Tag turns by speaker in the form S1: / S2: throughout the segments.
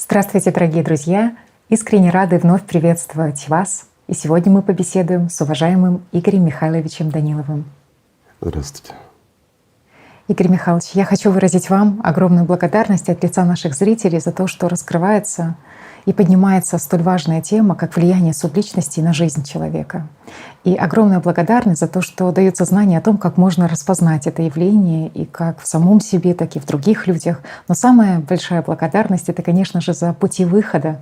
S1: Здравствуйте, дорогие друзья! Искренне рады вновь приветствовать вас. И сегодня мы побеседуем с уважаемым Игорем Михайловичем Даниловым.
S2: Здравствуйте.
S1: Игорь Михайлович, я хочу выразить вам огромную благодарность от лица наших зрителей за то, что раскрывается и поднимается столь важная тема, как влияние субличности на жизнь человека. И огромная благодарность за то, что дается знание о том, как можно распознать это явление и как в самом себе, так и в других людях. Но самая большая благодарность — это, конечно же, за пути выхода,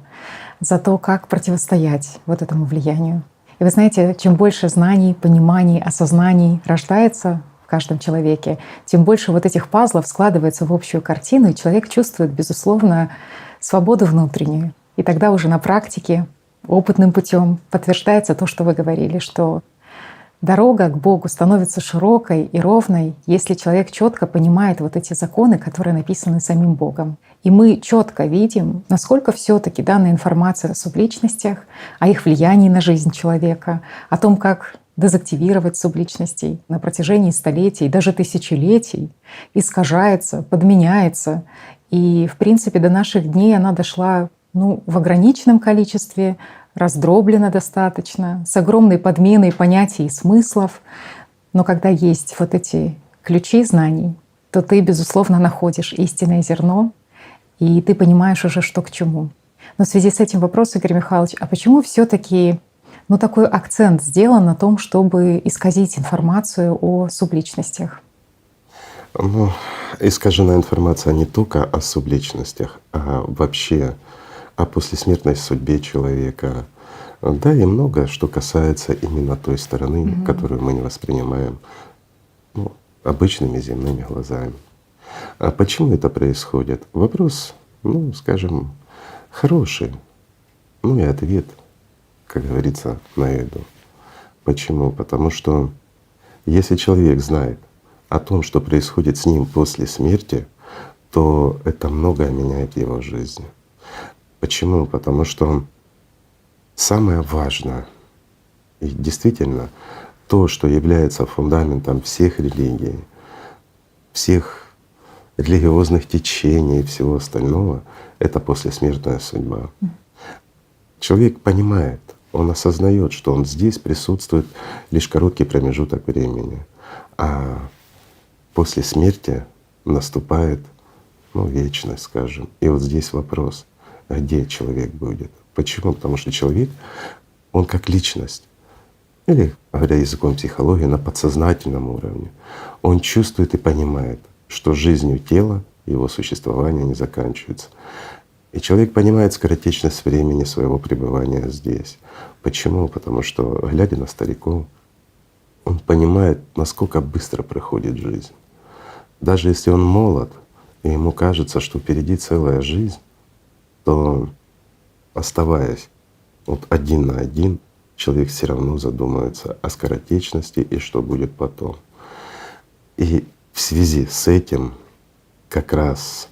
S1: за то, как противостоять вот этому влиянию. И вы знаете, чем больше знаний, пониманий, осознаний рождается в каждом человеке, тем больше вот этих пазлов складывается в общую картину, и человек чувствует, безусловно, свободу внутреннюю. И тогда уже на практике, опытным путем подтверждается то, что вы говорили, что дорога к Богу становится широкой и ровной, если человек четко понимает вот эти законы, которые написаны самим Богом. И мы четко видим, насколько все-таки данная информация о субличностях, о их влиянии на жизнь человека, о том, как дезактивировать субличностей на протяжении столетий, даже тысячелетий, искажается, подменяется. И, в принципе, до наших дней она дошла в ограниченном количестве, раздроблена достаточно, с огромной подменой понятий и смыслов. Но когда есть вот эти ключи знаний, то ты, безусловно, находишь истинное зерно, и ты понимаешь уже, что к чему. Но в связи с этим вопрос, Игорь Михайлович, а почему все-таки такой акцент сделан на том, чтобы исказить информацию о субличностях?
S2: Искажена информация не только о субличностях, а вообще о послесмертной судьбе человека. Да, и многое, что касается именно той стороны, которую мы не воспринимаем обычными земными глазами. А почему это происходит? Вопрос, скажем, хороший. И ответ, как говорится, на виду. Почему? Потому что если человек знает о том, что происходит с ним после смерти, то это многое меняет в его жизни. Почему? Потому что самое важное и действительно то, что является фундаментом всех религий, всех религиозных течений и всего остального — это послесмертная судьба. Человек понимает, он осознает, что он здесь присутствует лишь короткий промежуток времени, а после смерти наступает вечность, скажем. И вот здесь вопрос: где человек будет? Почему? Потому что человек, он как личность, или, говоря языком психологии, на подсознательном уровне, он чувствует и понимает, что жизнью тела его существование не заканчивается. И человек понимает скоротечность времени своего пребывания здесь. Почему? Потому что, глядя на стариков, он понимает, насколько быстро проходит жизнь. Даже если он молод, и ему кажется, что впереди целая жизнь, то, оставаясь один на один, человек все равно задумается о скоротечности и что будет потом. И в связи с этим как раз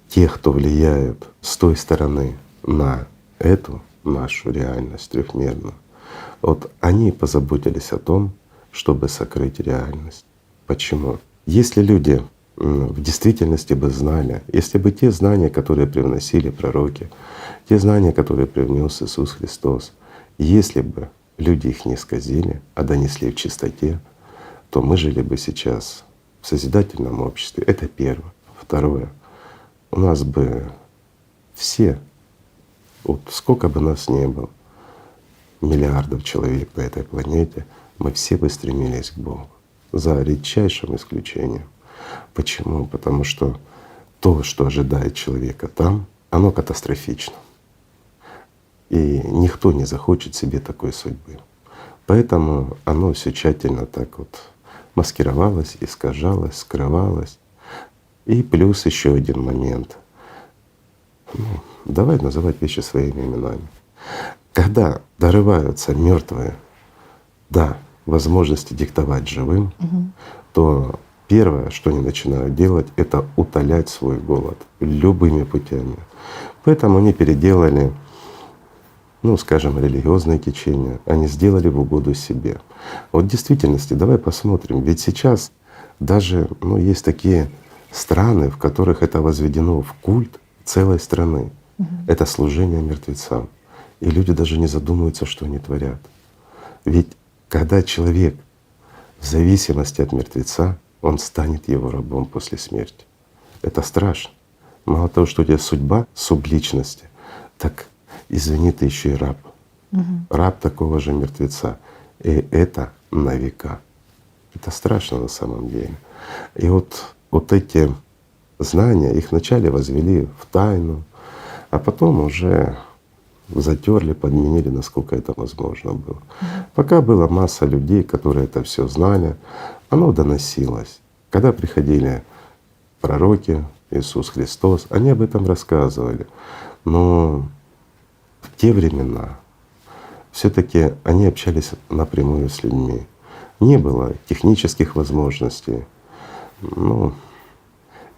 S2: те, кто влияют с той стороны на эту нашу реальность трехмерную, они позаботились о том, чтобы сокрыть реальность. Почему? Если люди в действительности бы знали, если бы те знания, которые привносили пророки, те знания, которые привнес Иисус Христос, если бы люди их не исказили, а донесли в чистоте, то мы жили бы сейчас в созидательном обществе. Это первое. Второе. У нас бы все, сколько бы нас ни было, миллиардов человек на этой планете, мы все бы стремились к Богу, за редчайшим исключением. Почему? Потому что то, что ожидает человека там, оно катастрофично. И никто не захочет себе такой судьбы. Поэтому оно все тщательно так маскировалось, искажалось, скрывалось. И плюс еще один момент. Давай называть вещи своими именами. Когда дорываются мертвые до возможности диктовать живым, то первое, что они начинают делать, это утолять свой голод любыми путями. Поэтому они переделали, скажем, религиозные течения, они сделали в угоду себе. В действительности давай посмотрим, ведь сейчас даже есть такие страны, в которых это возведено в культ целой страны. Это служение мертвецам. И люди даже не задумываются, что они творят. Ведь когда человек в зависимости от мертвеца, он станет его рабом после смерти. Это страшно. Мало того, что у тебя судьба субличности, так извини, ты еще и раб. Раб такого же мертвеца. И это на века. Это страшно на самом деле. И вот эти знания, их вначале возвели в тайну, а потом уже затерли, подменили, насколько это возможно было. Пока была масса людей, которые это все знали, оно доносилось. Когда приходили пророки, Иисус Христос, они об этом рассказывали. Но в те времена все-таки они общались напрямую с людьми. Не было технических возможностей.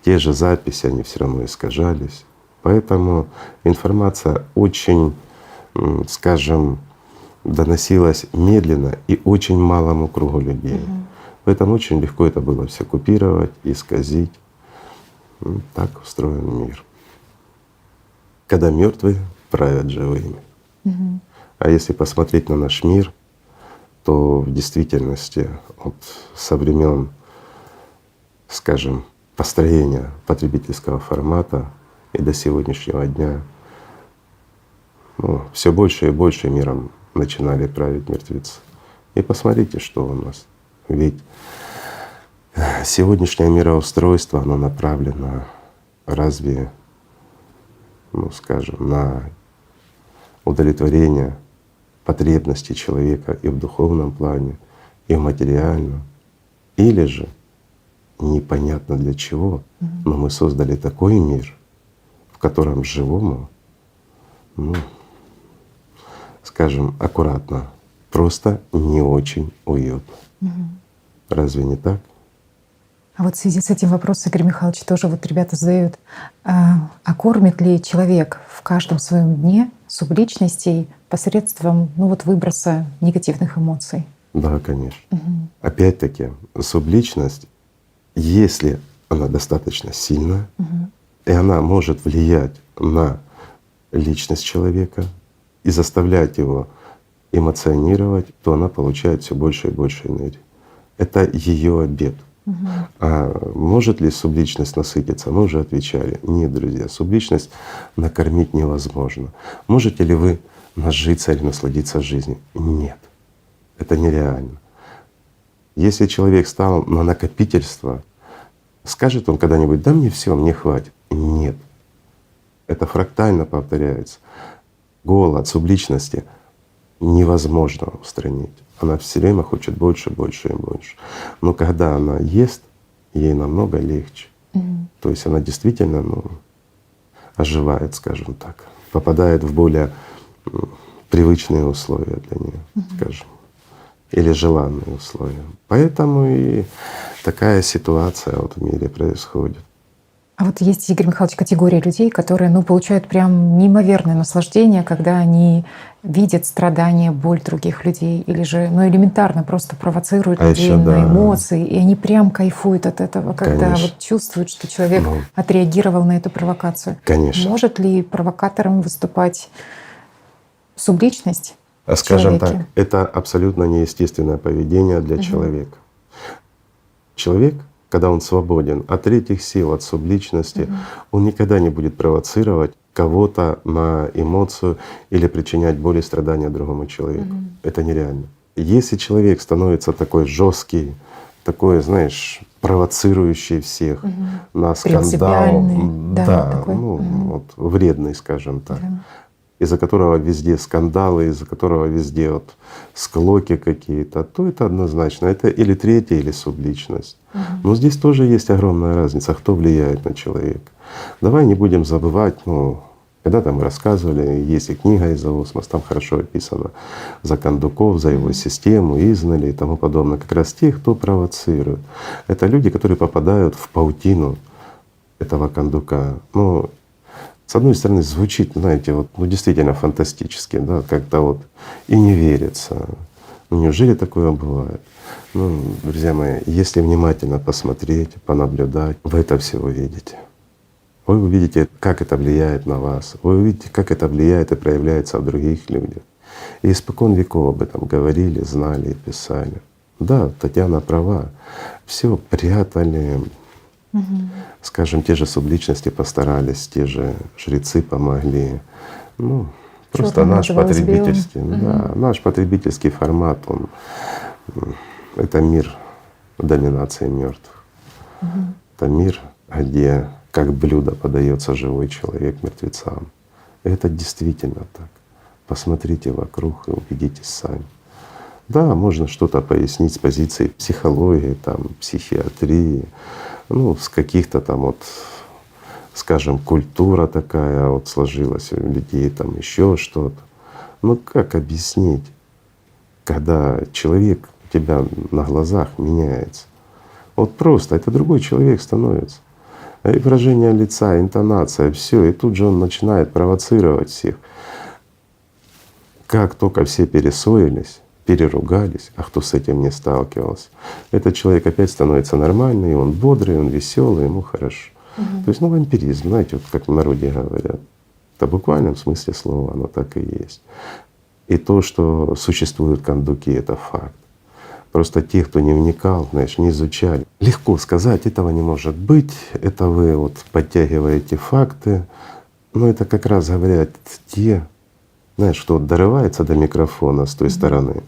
S2: Те же записи, они все равно искажались. Поэтому информация очень, скажем, доносилась медленно и очень малому кругу людей. Поэтому очень легко это было все купировать, исказить. Так устроен мир. Когда мертвые правят живыми. А если посмотреть на наш мир, то в действительности со времен, скажем, построения потребительского формата и до сегодняшнего дня все больше и больше миром начинали править мертвецы. И посмотрите, что у нас. Ведь сегодняшнее мироустройство, оно направлено разве, скажем, на удовлетворение потребностей человека и в духовном плане, и в материальном, или же непонятно для чего, но мы создали такой мир, в котором живому, скажем аккуратно, просто не очень уютно. Разве не так?
S1: А вот в связи с этим вопрос, Игорь Михайлович, тоже ребята задают. А кормит ли человек в каждом своем дне субличностей посредством выброса негативных эмоций?
S2: Да, конечно. Опять-таки, субличность, если она достаточно сильная, и она может влиять на личность человека и заставлять его эмоционировать, то она получает все больше и больше энергии. Это ее обет. А может ли субличность насытиться? Мы уже отвечали. Нет, друзья, субличность накормить невозможно. Можете ли вы нажиться или насладиться жизнью? Нет. Это нереально. Если человек стал на накопительство, скажет он когда-нибудь: да мне все, мне хватит. Нет. Это фрактально повторяется. Голод субличности невозможно устранить. Она все время хочет больше, больше и больше. Но когда она ест, ей намного легче. То есть она действительно оживает, скажем так, попадает в более привычные условия для нее, скажем, или желанные условия. Поэтому и такая ситуация в мире происходит.
S1: А вот есть, Игорь Михайлович, категория людей, которые получают прям неимоверное наслаждение, когда они видят страдания, боль других людей, или же элементарно просто провоцируют людей на эмоции, и они прям кайфуют от этого, когда чувствуют, что человек отреагировал на эту провокацию.
S2: Конечно.
S1: Может ли провокатором выступать субличность?
S2: Скажем так, это абсолютно неестественное поведение для человека. Человек, когда он свободен от третьих сил, от субличности, он никогда не будет провоцировать кого-то на эмоцию или причинять боль и страдания другому человеку. Это нереально. Если человек становится такой жесткий, такой, знаешь, провоцирующий всех на скандал, вредный, скажем так, из-за которого везде скандалы, из-за которого везде склоки какие-то, то это однозначно. Это или третья, или субличность. Но здесь тоже есть огромная разница, кто влияет на человека. Давай не будем забывать, когда-то мы рассказывали, есть и книга «Изоосмос», там хорошо описано за Кондуков, за его систему, Изноли и тому подобное. Как раз те, кто провоцирует. Это люди, которые попадают в паутину этого Кондука. С одной стороны, звучит, знаете, действительно фантастически, да, как-то и не верится. Неужели такое бывает? Друзья мои, если внимательно посмотреть, понаблюдать, вы это все увидите. Вы увидите, как это влияет на вас, вы увидите, как это влияет и проявляется в других людях. И испокон веков об этом говорили, знали и писали. Да, Татьяна права. Все прятали, скажем, те же субличности постарались, те же жрецы помогли. Ну, просто
S1: Чёрным
S2: наш
S1: называлось белым.
S2: потребительский, да, наш потребительский формат, он это мир доминации мертвых. Это мир, где как блюдо подается живой человек мертвецам. И это действительно так. Посмотрите вокруг и убедитесь сами. Да, можно что-то пояснить с позиции психологии, там, психиатрии, ну, с каких-то там вот, скажем, культура такая вот сложилась у людей, там еще что-то. Но как объяснить, когда человек у тебя на глазах меняется? Вот просто это другой человек становится. И выражение лица, интонация, все, и тут же он начинает провоцировать всех. Как только все перессорились, переругались, а кто с этим не сталкивался, этот человек опять становится нормальный, он бодрый, он веселый, ему хорошо. То есть, ну, вампиризм, знаете, вот как в народе говорят, это в буквальном смысле слова, оно так и есть. И то, что существуют кондуки, это факт. Просто те, кто не вникал, знаешь, не изучали. Легко сказать, этого не может быть, это вы вот подтягиваете факты, но это как раз говорят те, знаешь, кто вот дорывается до микрофона с той стороны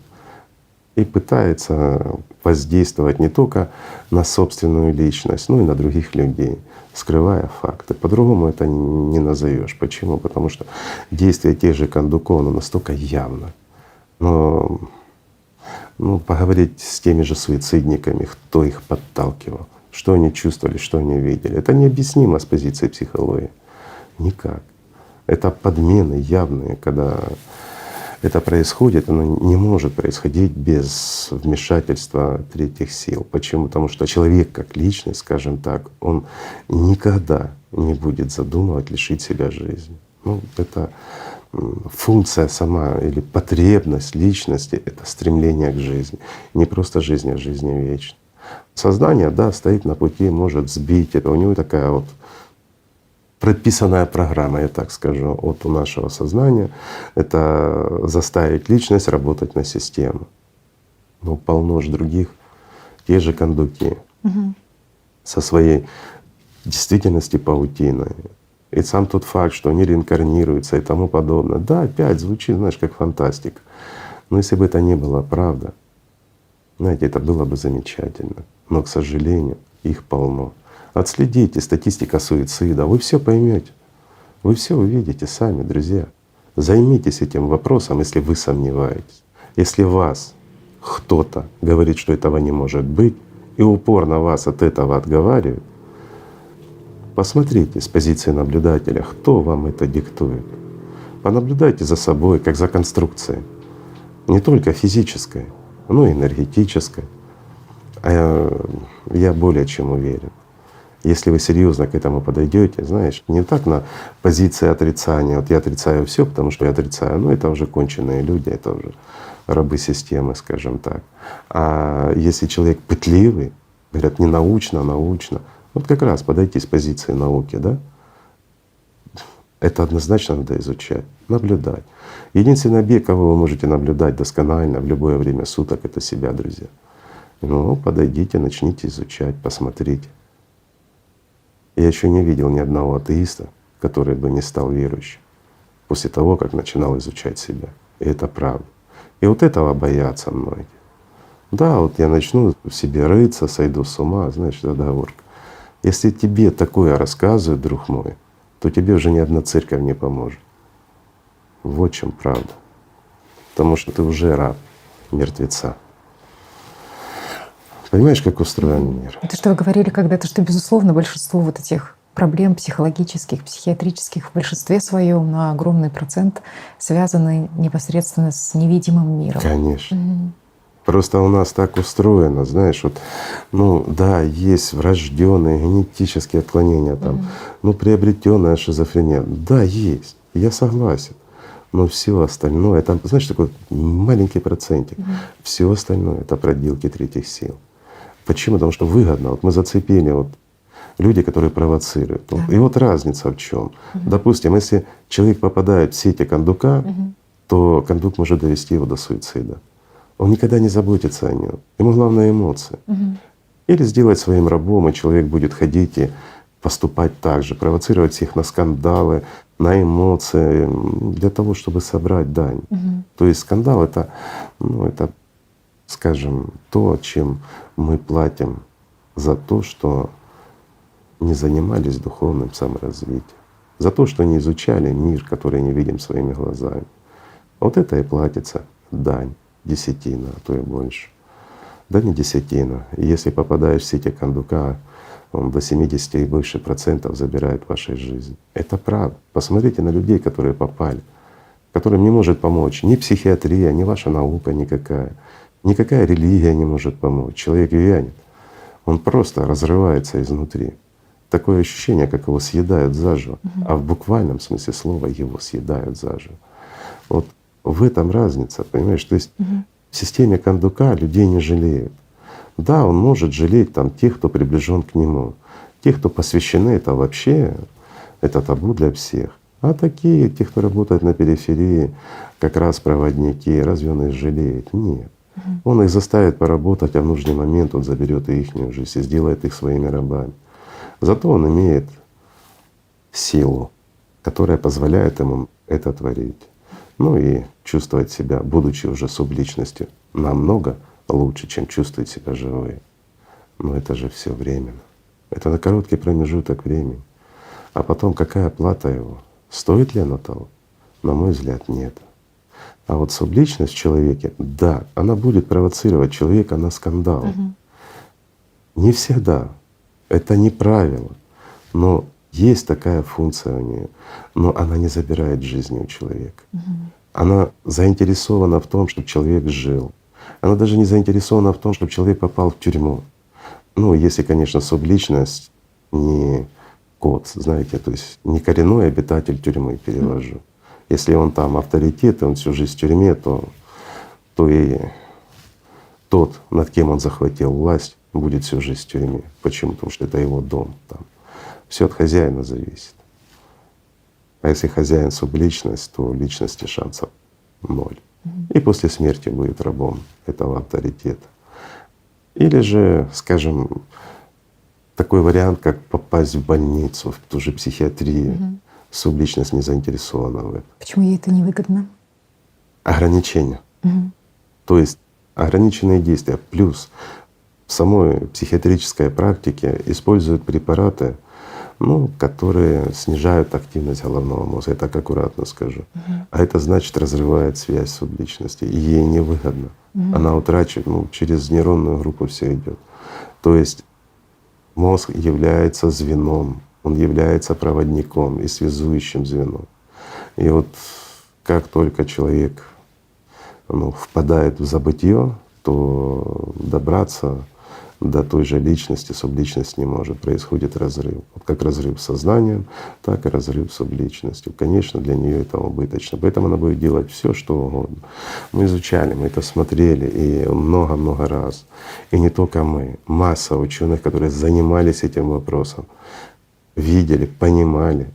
S2: и пытается воздействовать не только на собственную личность, но и на других людей, скрывая факты. По-другому это не назовешь. Почему? Потому что действие тех же кондуков, оно настолько явно. Но ну, поговорить с теми же суицидниками, кто их подталкивал, что они чувствовали, что они видели. Это необъяснимо с позиции психологии. Никак. Это подмены явные, когда это происходит, оно не может происходить без вмешательства третьих сил. Почему? Потому что человек как личность, скажем так, он никогда не будет задумывать лишить себя жизни. Ну, это функция сама или потребность личности — это стремление к жизни. Не просто жизни, а жизни вечной. Сознание, да, стоит на пути, может сбить. Это у него такая вот предписанная программа, я так скажу, от у нашего сознания — это заставить личность работать на систему. Но полно ж других, те же кондуки со своей действительности паутиной. И сам тот факт, что они реинкарнируются и тому подобное. Да, опять звучит, знаешь, как фантастика. Но если бы это не было правда, знаете, это было бы замечательно. Но, к сожалению, их полно. Отследите статистика суицида, вы все поймете, вы все увидите сами, друзья. Займитесь этим вопросом, если вы сомневаетесь. Если вас кто-то говорит, что этого не может быть, и упорно вас от этого отговаривает, посмотрите с позиции наблюдателя, кто вам это диктует. Понаблюдайте за собой, как за конструкцией, не только физической, но и энергетической. А я более чем уверен, если вы серьезно к этому подойдете, знаешь, не так на позиции отрицания, вот я отрицаю все, потому что я отрицаю, ну это уже конченые люди, это уже рабы системы, скажем так. А если человек пытливый, говорят, не научно, а научно, вот как раз подойти с позиции науки, да? Это однозначно надо изучать, наблюдать. Единственный объект, кого вы можете наблюдать досконально в любое время суток, это себя, друзья. Ну, подойдите, начните изучать, посмотрите. Я еще не видел ни одного атеиста, который бы не стал верующим после того, как начинал изучать себя. И это правда. И вот этого боятся многие. Да, вот я начну в себе рыться, сойду с ума, знаешь, это договорка. Если тебе такое рассказывают, друг мой, то тебе уже ни одна церковь не поможет. Вот в чем правда. Потому что ты уже раб мертвеца. Понимаешь, как устроен мир?
S1: Это что вы говорили когда-то, что, безусловно, большинство вот этих проблем психологических, психиатрических в большинстве своем на огромный процент связаны непосредственно с невидимым миром.
S2: Конечно. Просто у нас так устроено, знаешь, вот, ну да, есть врожденные генетические отклонения, там, ну приобретенная шизофрения. Да, есть, я согласен. Но все остальное, там, знаешь, такой маленький процентик, все остальное — это проделки третьих сил. Почему? Потому что выгодно. Вот мы зацепили вот люди, которые провоцируют.
S1: Да.
S2: И вот разница в чем. Допустим, если человек попадает в сети кондука, то кондук может довести его до суицида. Он никогда не заботится о нем. Ему главное эмоции. Или сделать своим рабом, и человек будет ходить и поступать так же, провоцировать всех на скандалы, на эмоции, для того, чтобы собрать дань. То есть скандал — это, это, скажем, то, чем мы платим за то, что не занимались духовным саморазвитием, за то, что не изучали мир, который не видим своими глазами. Вот это и платится дань, десятина, а то и больше. Да не десятина. Если попадаешь в сети кондука, он до 70 и больше процентов забирает вашей жизни. Это правда. Посмотрите на людей, которые попали, которым не может помочь ни психиатрия, ни ваша наука никакая, никакая религия не может помочь. Человек вянет, он просто разрывается изнутри. Такое ощущение, как его съедают заживо, а в буквальном смысле слова его съедают заживо. Вот в этом разница, понимаешь? То есть в системе кондука людей не жалеют. Да, он может жалеть там тех, кто приближен к нему. Тех, кто посвящены, это вообще это табу для всех. А такие, те, кто работает на периферии, как раз проводники, разве он их жалеет? Нет. Он их заставит поработать, а в нужный момент он заберет и ихнюю жизнь и сделает их своими рабами. Зато он имеет силу, которая позволяет ему это творить. Ну и чувствовать себя, будучи уже субличностью, намного лучше, чем чувствовать себя живой. Но это же все временно. Это на короткий промежуток времени. А потом какая плата его? Стоит ли оно того? На мой взгляд, нет. А вот субличность в человеке, да, она будет провоцировать человека на скандал. Не всегда. Это не правило. Но есть такая функция у нее, но она не забирает жизни у человека. Она заинтересована в том, чтобы человек жил. Она даже не заинтересована в том, чтобы человек попал в тюрьму. Ну, если, конечно, субличность не кот, знаете, то есть не коренной обитатель тюрьмы, перевожу. Если он там авторитет, и он всю жизнь в тюрьме, то и тот, над кем он захватил власть, будет всю жизнь в тюрьме. Почему? Потому что это его дом там. Все от хозяина зависит. А если хозяин субличность, то личности шансов ноль. И после смерти будет рабом этого авторитета. Или же, скажем, такой вариант, как попасть в больницу, в ту же психиатрию. Субличность не заинтересована в этом.
S1: Почему ей это невыгодно?
S2: Ограничения. То есть ограниченные действия. Плюс в самой психиатрической практике используют препараты, которые снижают активность головного мозга. Я так аккуратно скажу. А это значит, разрывает связь субличности. И ей невыгодно. Она утрачивает, через нейронную группу все идет. То есть мозг является звеном, он является проводником и связующим звеном. И вот как только человек впадает в забытье, то добраться до той же личности субличность не может. Происходит разрыв. Вот как разрыв с сознанием, так и разрыв с субличностью. Конечно, для нее это убыточно. Поэтому она будет делать все, что угодно. Мы изучали, мы это смотрели и много-много раз. И не только мы. Масса ученых, которые занимались этим вопросом, видели, понимали,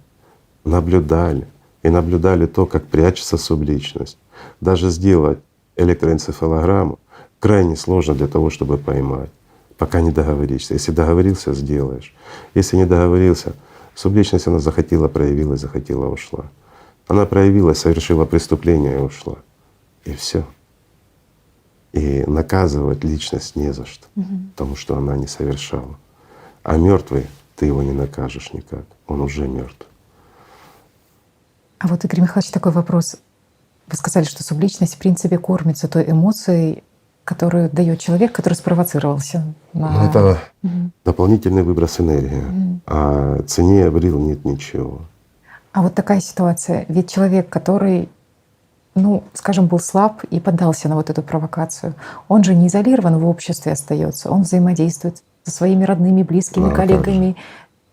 S2: наблюдали. И наблюдали то, как прячется субличность. Даже сделать электроэнцефалограмму крайне сложно для того, чтобы поймать, пока не договоришься. Если договорился — сделаешь. Если не договорился, субличность, она захотела — проявилась, захотела — ушла. Она проявилась, совершила преступление и ушла. И все. И наказывать личность не за что, потому что она не совершала. А мертвый ты его не накажешь никак, он уже мертв.
S1: А вот, Игорь Михайлович, такой вопрос. Вы сказали, что субличность в принципе кормится той эмоцией, которую дает человек, который спровоцировался.
S2: Это дополнительный выброс энергии. А цене Аврил нет ничего.
S1: А вот такая ситуация. Ведь человек, который, скажем, был слаб и поддался на вот эту провокацию, он же не изолирован в обществе остается, он взаимодействует со своими родными, близкими, коллегами.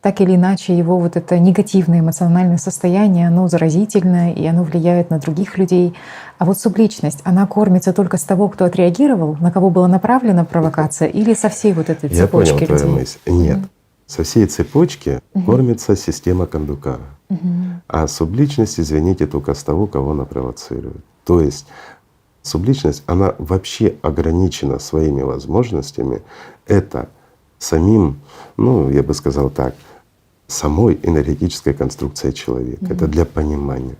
S1: Так или иначе, его вот это негативное эмоциональное состояние, оно заразительное, и оно влияет на других людей. А вот субличность, она кормится только с того, кто отреагировал, на кого была направлена провокация, или со всей вот этой цепочки людей?
S2: Я понял твою мысль. Нет. Со всей цепочки кормится система кондукара. А субличность, извините, только с того, кого она провоцирует. То есть субличность, она вообще ограничена своими возможностями. Это самим, ну, я бы сказал так, самой энергетической конструкцией человека. Это для понимания.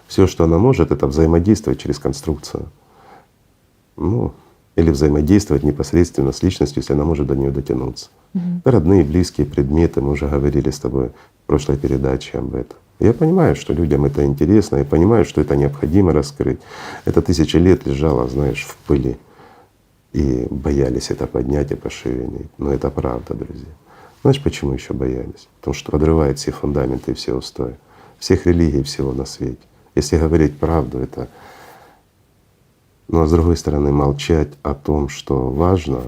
S2: Все, что она может, это взаимодействовать через конструкцию. Ну, или взаимодействовать непосредственно с личностью, если она может до нее дотянуться. Это родные, близкие предметы, мы уже говорили с тобой в прошлой передаче об этом. Я понимаю, что людям это интересно, я понимаю, что это необходимо раскрыть. Это тысячи лет лежало, знаешь, в пыли, и боялись это поднять и пошевелить. Но это правда, друзья. Знаешь, почему еще боялись? Потому что подрывает все фундаменты и все устои всех религий, всего на свете. Если говорить правду, это… Ну а с другой стороны, молчать о том, что важно,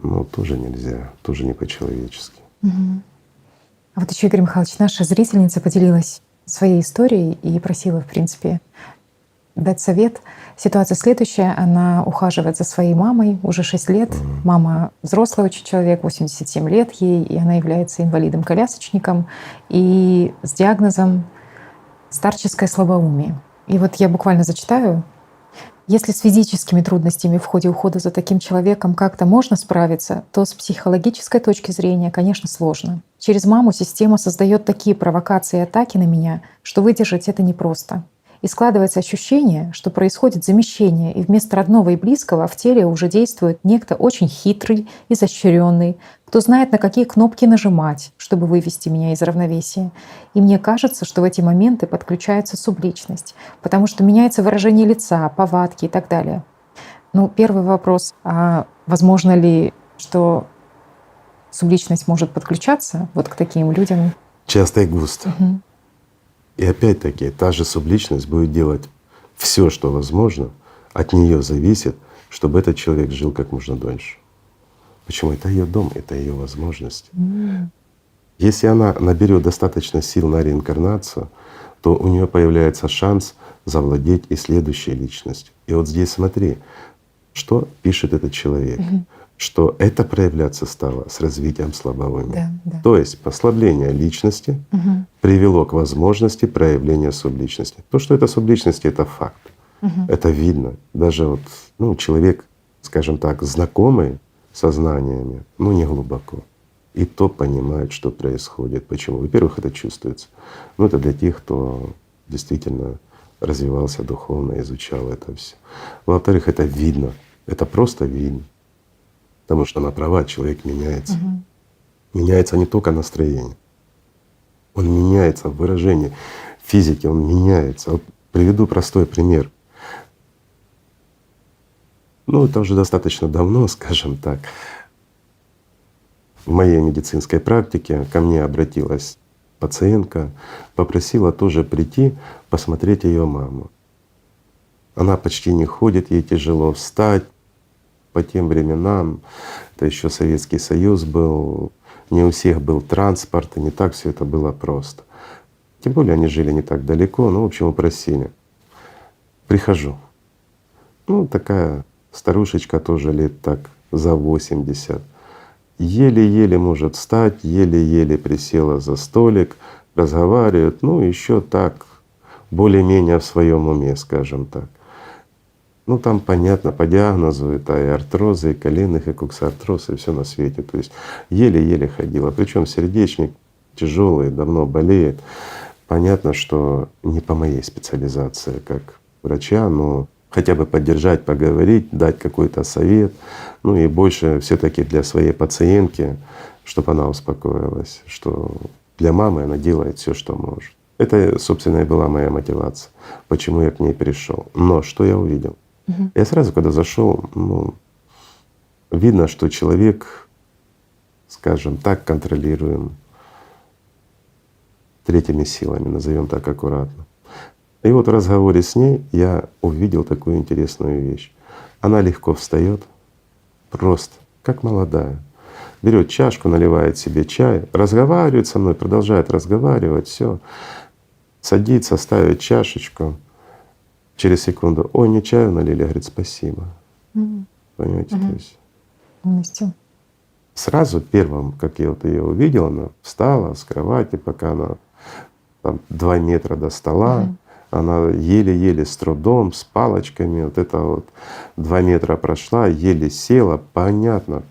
S2: ну тоже нельзя, тоже не по-человечески.
S1: А вот еще, Игорь Михайлович, наша зрительница поделилась своей историей и просила, в принципе, дать совет. Ситуация следующая. Она ухаживает за своей мамой уже 6 лет. Мама взрослый очень человек, 87 лет ей, и она является инвалидом-колясочником и с диагнозом старческое слабоумие. И вот я буквально зачитаю. Если с физическими трудностями в ходе ухода за таким человеком как-то можно справиться, то с психологической точки зрения, конечно, сложно. Через маму система создает такие провокации и атаки на меня, что выдержать это непросто. И складывается ощущение, что происходит замещение, и вместо родного и близкого в теле уже действует некто очень хитрый, изощренный, кто знает, на какие кнопки нажимать, чтобы вывести меня из равновесия. И мне кажется, что в эти моменты подключается субличность, потому что меняется выражение лица, повадки и так далее. Ну, первый вопрос: а возможно ли, что субличность может подключаться вот к таким людям?
S2: Часто и густо. И опять-таки та же субличность будет делать все, что возможно, от нее зависит, чтобы этот человек жил как можно дольше. Почему? Это ее дом, это ее возможность. Если она наберет достаточно сил на реинкарнацию, то у нее появляется шанс завладеть и следующей личностью. И вот здесь смотри, что пишет этот человек, что это проявляться стало с развитием слабоумия. То есть послабление личности привело к возможности проявления субличности. То, что это субличность, это факт. Это видно. Даже вот, ну, человек, скажем так, знакомый со знаниями, но не глубоко, и то понимает, что происходит. Почему? Во-первых, это чувствуется. Ну, это для тех, кто действительно развивался духовно, изучал это все. Во-вторых, это видно. Это просто видно. Потому что она права, человек меняется. Меняется не только настроение. Он меняется в выражении физики, он меняется. Вот приведу простой пример. Ну, это уже достаточно давно, скажем так. В моей медицинской практике ко мне обратилась пациентка, попросила тоже прийти посмотреть ее маму. Она почти не ходит, ей тяжело встать. По тем временам, это еще Советский Союз был, не у всех был транспорт, и не так все это было просто. Тем более они жили не так далеко, ну, в общем, упросили. Прихожу. Ну, такая старушечка тоже лет так за 80. Еле-еле может встать, еле-еле присела за столик, разговаривает, ну, еще так, более-менее в своем уме, скажем так. Ну там понятно, по диагнозу это и артрозы, и коленных, и коксартроз, и все на свете. То есть еле-еле ходила. Причем сердечник тяжелый, давно болеет. Понятно, что не по моей специализации как врача, но хотя бы поддержать, поговорить, дать какой-то совет. Ну и больше все-таки для своей пациентки, чтобы она успокоилась, что для мамы она делает все, что может. Это, собственно, и была моя мотивация, почему я к ней пришел. Но что я увидел? Я сразу, когда зашел, ну, видно, что человек, скажем так, контролируем третьими силами, назовем так аккуратно. И вот в разговоре с ней я увидел такую интересную вещь. Она легко встает, просто, как молодая. Берет чашку, наливает себе чай, разговаривает со мной, продолжает разговаривать, все. Садится, ставит чашечку. Через секунду: ой, не чаю налили, говорит, спасибо. Понимаете, то есть
S1: полностью.
S2: сразу первым, как я вот ее увидел, она встала с кровати, пока она там 2 метра до стола, она еле-еле с трудом, с палочками, вот это вот 2 метра прошла, еле села. Понятно,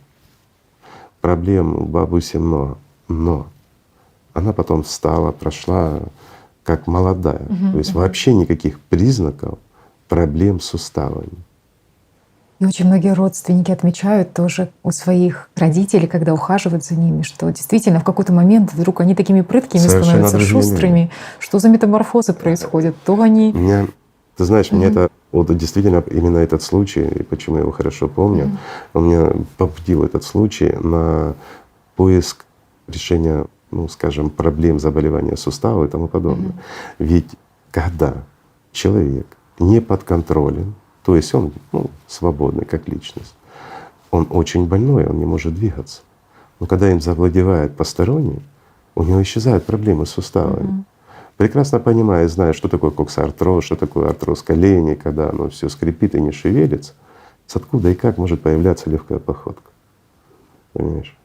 S2: проблем у бабуси много, но она потом встала, прошла как молодая. То есть вообще никаких признаков проблем с суставами.
S1: И очень многие родственники отмечают тоже у своих родителей, когда ухаживают за ними, что действительно в какой-то момент вдруг они такими прыткими
S2: Совершенно
S1: становятся,
S2: другими людьми.
S1: шустрыми. Что за метаморфозы происходят? То они…
S2: Меня, ты знаешь, мне это вот действительно именно этот случай, и почему я его хорошо помню, он меня побудил этот случай на поиск решения, ну, скажем, проблем заболевания сустава и тому подобное. Ведь когда человек не подконтролен, то есть он свободный как личность, он очень больной, он не может двигаться. Но когда им завладевает посторонний, у него исчезают проблемы с суставами. Прекрасно понимая и зная, что такое коксартроз, что такое артроз коленей, когда оно все скрипит и не шевелится, с откуда и как может появляться легкая походка. Понимаешь?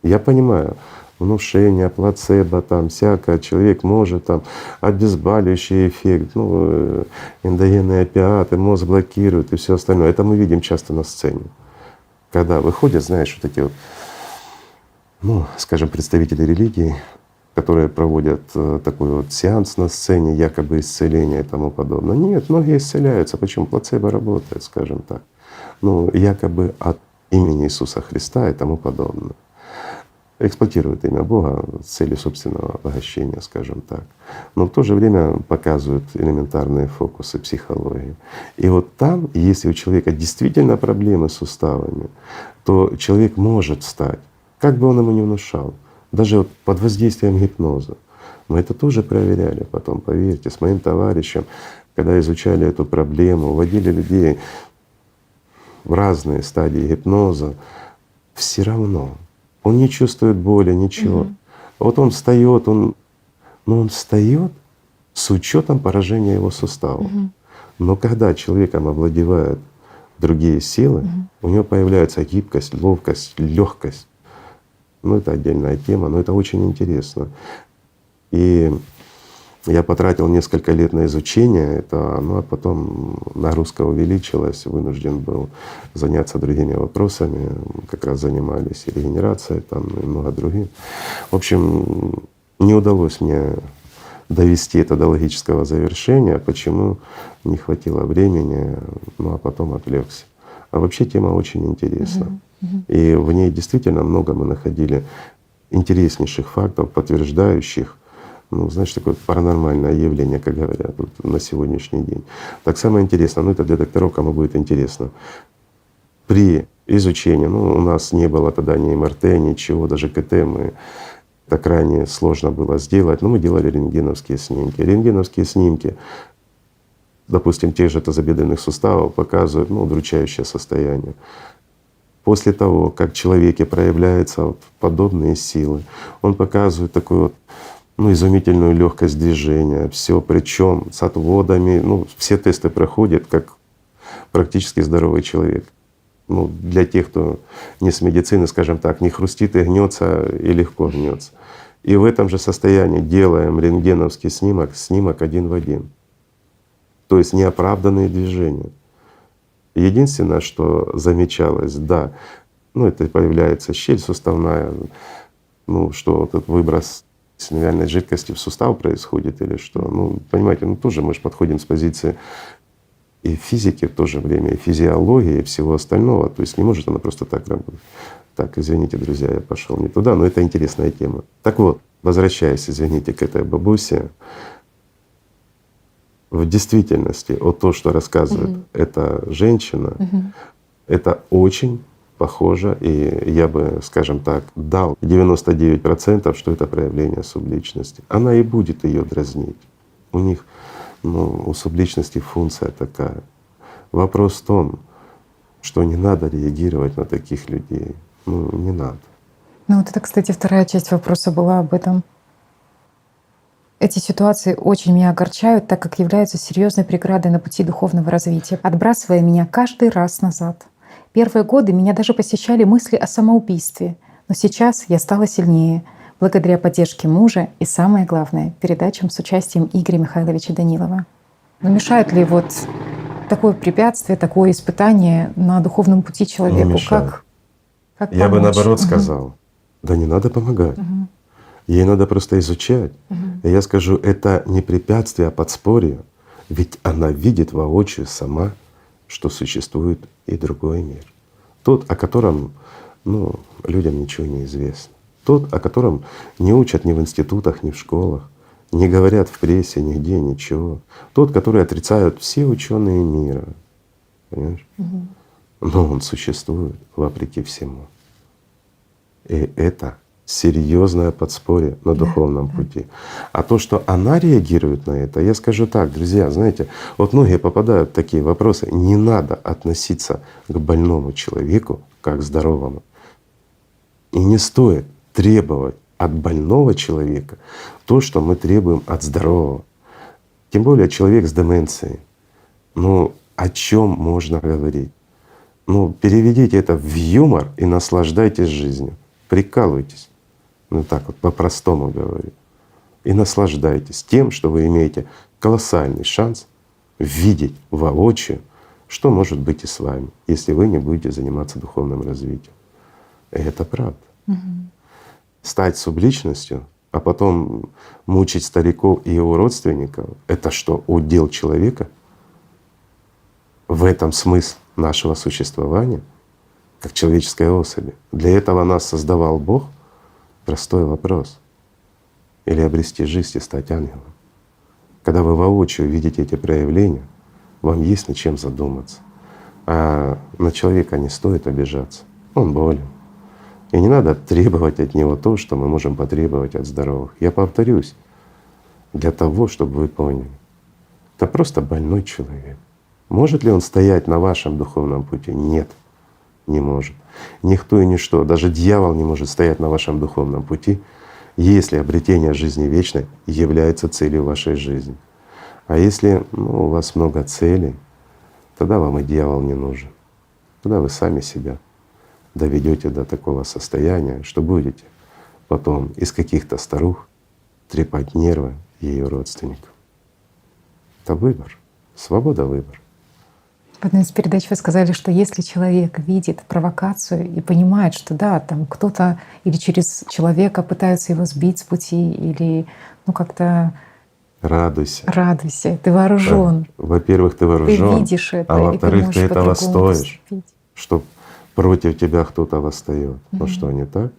S2: Я понимаю, внушение, плацебо, там всякое, человек может там обезболивающий эффект, эндогенные опиаты, мозг блокирует и все остальное. Это мы видим часто на сцене. Когда выходят, знаешь, вот эти вот, скажем, представители религии, которые проводят такой вот сеанс на сцене, якобы исцеления и тому подобное. Нет, многие исцеляются. Почему? Плацебо работает, скажем так. Якобы от имени Иисуса Христа и тому подобное. Эксплуатируют имя Бога с целью собственного обогащения, скажем так. Но в то же время показывают элементарные фокусы психологии. И вот там, если у человека действительно проблемы с суставами, то человек может встать, как бы он ему ни внушал, даже вот под воздействием гипноза. Мы это тоже проверяли потом, поверьте, с моим товарищем, когда изучали эту проблему, вводили людей в разные стадии гипноза, все равно он не чувствует боли, ничего. Вот он встает, он встает с учетом поражения его суставов. Но когда человеком овладевают другие силы, у него появляется гибкость, ловкость, легкость. Это отдельная тема, но это очень интересно. И я потратил несколько лет на изучение этого, а потом нагрузка увеличилась, вынужден был заняться другими вопросами, как раз занимались и регенерацией там, и много других. В общем, не удалось мне довести это до логического завершения, почему не хватило времени, а потом отвлекся. А вообще тема очень интересна. И в ней действительно много мы находили интереснейших фактов, подтверждающих, знаешь, такое паранормальное явление, как говорят вот на сегодняшний день. Так самое интересное, это для докторов, кому будет интересно. При изучении, у нас не было тогда ни МРТ, ничего, даже КТ так крайне сложно было сделать, но мы делали рентгеновские снимки. Рентгеновские снимки, допустим, тех же тазобедренных суставов показывают удручающее состояние. После того, как в человеке проявляются подобные силы, он показывает такую изумительную легкость движения, все причем с отводами, все тесты проходят как практически здоровый человек. Для тех, кто не с медицины, скажем так, не хрустит и гнется, и легко гнется. И в этом же состоянии делаем рентгеновский снимок один в один. То есть неоправданные движения. Единственное, что замечалось, да, это появляется щель суставная, что этот выброс синовиальной жидкости в сустав происходит или что. Понимаете, тоже мы же подходим с позиции и физики в то же время, и физиологии, и всего остального. То есть не может она просто так работать. Так, извините, друзья, я пошел не туда, но это интересная тема. Так вот, возвращаясь, извините, к этой бабусе, в действительности то, что рассказывает эта женщина, это очень похоже, и я бы, скажем так, дал 99%, что это проявление субличности. Она и будет ее дразнить. У них, у субличности функция такая. Вопрос в том, что не надо реагировать на таких людей. Не надо.
S1: Это, кстати, вторая часть вопроса была об этом. Эти ситуации очень меня огорчают, так как являются серьезной преградой на пути духовного развития, отбрасывая меня каждый раз назад. Первые годы меня даже посещали мысли о самоубийстве, но сейчас я стала сильнее, благодаря поддержке мужа и, самое главное, передачам с участием Игоря Михайловича Данилова. Но мешает ли вот такое препятствие, такое испытание на духовном пути
S2: Не
S1: человеку?
S2: мешает.
S1: Как
S2: Я бы
S1: помочь?
S2: наоборот
S1: Мгм.
S2: сказал, да не надо помогать.
S1: Мгм.
S2: Ей надо просто изучать.
S1: Мгм.
S2: И я скажу, это не препятствие, а подспорье. Ведь она видит воочию сама, что существует и другой мир. Тот, о котором людям ничего не известно. Тот, о котором не учат ни в институтах, ни в школах, не говорят в прессе, нигде, ничего. Тот, который отрицают все ученые мира. Понимаешь?
S1: Мгм.
S2: Но он существует вопреки всему. И это серьезное подспорье на
S1: Да,
S2: духовном
S1: да.
S2: пути. А то, что она реагирует на это, я скажу так, друзья, знаете, вот многие попадают в такие вопросы. Не надо относиться к больному человеку как к здоровому. И не стоит требовать от больного человека то, что мы требуем от здорового. Тем более человек с деменцией. Ну о чем можно говорить? Ну переведите это в юмор и наслаждайтесь жизнью. Прикалывайтесь. Ну так вот по-простому говорю. И наслаждайтесь тем, что вы имеете колоссальный шанс видеть воочию, что может быть и с вами, если вы не будете заниматься духовным развитием. И это правда.
S1: Мгм.
S2: Стать субличностью, а потом мучить стариков и его родственников — это что, удел человека? В этом смысл нашего существования, как человеческой особи. Для этого нас создавал Бог? Простой вопрос. Или обрести жизнь и стать ангелом? Когда вы воочию видите эти проявления, вам есть над чем задуматься. А на человека не стоит обижаться. Он болен. И не надо требовать от него то, что мы можем потребовать от здоровых. Я повторюсь, для того, чтобы вы поняли, это просто больной человек. Может ли он стоять на вашем духовном пути? Нет, не может. Никто и ничто, даже дьявол не может стоять на вашем духовном пути, если обретение жизни вечной является целью вашей жизни. А если у вас много целей, тогда вам и дьявол не нужен. Тогда вы сами себя доведете до такого состояния, что будете потом из каких-то старух трепать нервы ее родственников. Это выбор, свобода выбора.
S1: В одной из передач вы сказали, что если человек видит провокацию и понимает, что да, там кто-то или через человека пытаются его сбить с пути, или как-то
S2: Радуйся.
S1: радуйся, ты вооружен,
S2: Во-первых, ты
S1: ты
S2: вооружен,
S1: видишь это,
S2: а
S1: и ты
S2: во-вторых, ты
S1: можешь
S2: этого
S1: по-другому
S2: стоишь,
S1: поступить.
S2: что против тебя кто-то восстает. Ну что, не так?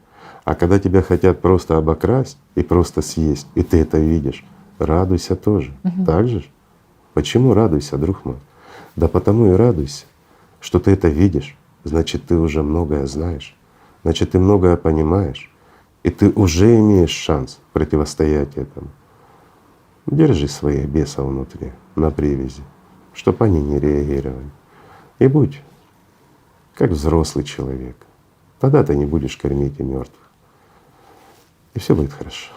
S2: А когда тебя хотят просто обокрасть и просто съесть, и ты это видишь, радуйся тоже. Так же ж? Почему радуйся, друг мой? Да потому и радуйся, что ты это видишь, значит, ты уже многое знаешь, значит, ты многое понимаешь, и ты уже имеешь шанс противостоять этому. Держи своих бесов внутри, на привязи, чтобы они не реагировали. И будь как взрослый человек. Тогда ты не будешь кормить и мертвых. И все будет хорошо.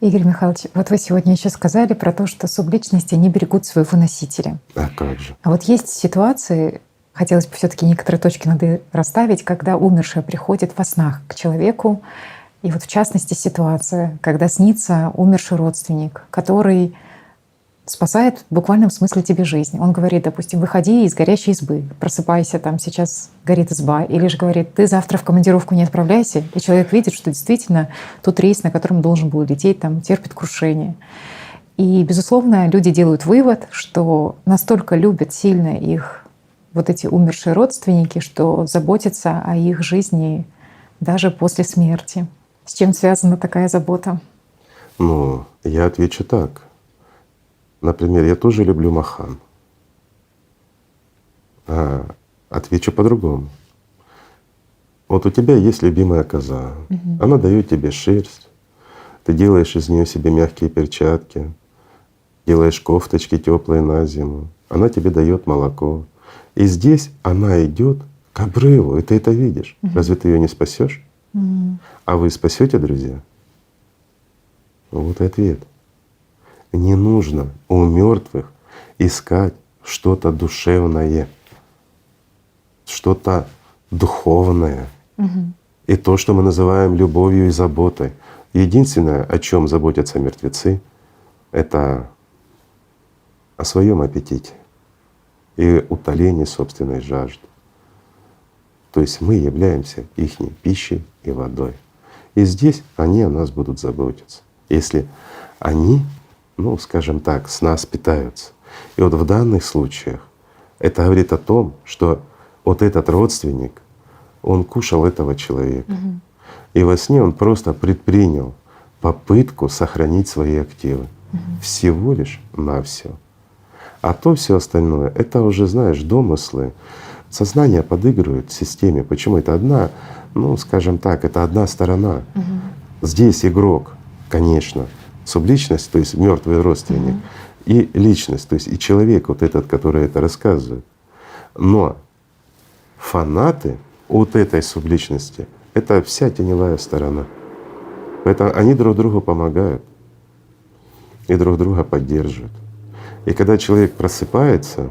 S1: Игорь Михайлович, вот вы сегодня еще сказали про то, что субличности не берегут своего носителя.
S2: А как же?
S1: А вот есть ситуации, хотелось бы все-таки некоторые точки над «и» расставить, когда умершая приходит во снах к человеку. И вот в частности ситуация, когда снится умерший родственник, который спасает в буквальном смысле тебе жизнь. Он говорит, допустим, выходи из горящей избы, просыпайся, там сейчас горит изба. Или же говорит, ты завтра в командировку не отправляйся. И человек видит, что действительно тот рейс, на котором должен был лететь, там терпит крушение. И, безусловно, люди делают вывод, что настолько любят сильно их вот эти умершие родственники, что заботятся о их жизни даже после смерти. С чем связана такая забота?
S2: Ну, я отвечу так. Например, я тоже люблю махан. А отвечу по-другому. Вот у тебя есть любимая коза, она дает тебе шерсть, ты делаешь из нее себе мягкие перчатки, делаешь кофточки теплые на зиму, она тебе дает молоко. И здесь она идет к обрыву, и ты это видишь. Разве ты ее не спасешь? А вы спасете, друзья? Вот и ответ. Не нужно у мертвых искать что-то душевное. что-то духовное.
S1: Мгм.
S2: И то, что мы называем любовью и заботой. Единственное, о чем заботятся мертвецы, это о своем аппетите и утолении собственной жажды. То есть мы являемся их пищей и водой. И здесь они о нас будут заботиться, если они, ну скажем так, с нас питаются. И вот в данных случаях это говорит о том, что вот этот родственник, он кушал этого человека.
S1: Мгм.
S2: И во сне он просто предпринял попытку сохранить свои активы. Всего лишь навсего. А то все остальное — это уже, знаешь, домыслы. Сознание подыгрывает системе. Почему? Это одна, ну скажем так, это одна сторона. Здесь игрок, конечно, субличность, то есть мертвый родственник, и личность, то есть и человек вот этот, который это рассказывает. Но фанаты от этой субличности — это вся теневая сторона. Поэтому они друг другу помогают и друг друга поддерживают. И когда человек просыпается,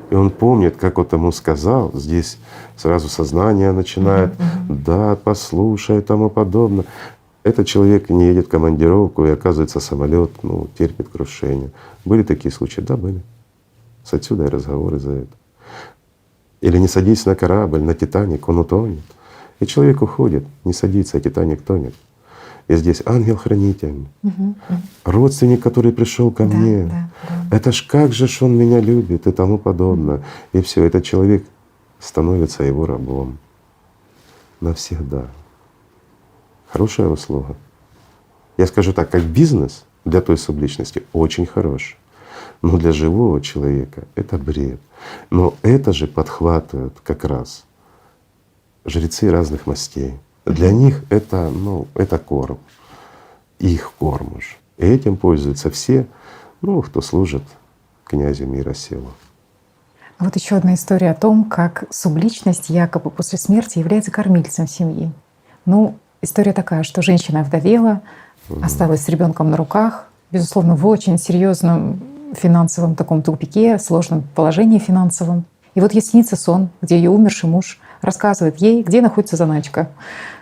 S2: и он помнит, как вот ему сказал, здесь сразу сознание начинает, да, послушай и тому подобное. Этот человек не едет в командировку, и оказывается самолет, ну, терпит крушение. Были такие случаи? Да, были. Отсюда и разговоры за это. Или не садись на корабль, на Титаник, он утонет. И человек уходит, не садится, а Титаник тонет. И здесь ангел-хранитель, родственник, который пришел ко
S1: Да,
S2: мне.
S1: да,
S2: Это ж как же ж он меня любит и тому подобное. И все, этот человек становится его рабом навсегда. Хорошая услуга. Я скажу так, как бизнес для той субличности очень хороший. Но для живого человека это бред. Но это же подхватывают как раз жрецы разных мастей. Для них это, ну, это корм, их корм уж. И этим пользуются все, ну, кто служит князю мира сего.
S1: А вот еще одна история о том, как субличность якобы после смерти является кормильцем семьи. Ну, история такая, что женщина овдовела, осталась с ребенком на руках, безусловно, в очень серьезном финансовом таком тупике, сложном положении финансовом. И вот ей снится сон, где ее умерший муж рассказывает ей, где находится заначка,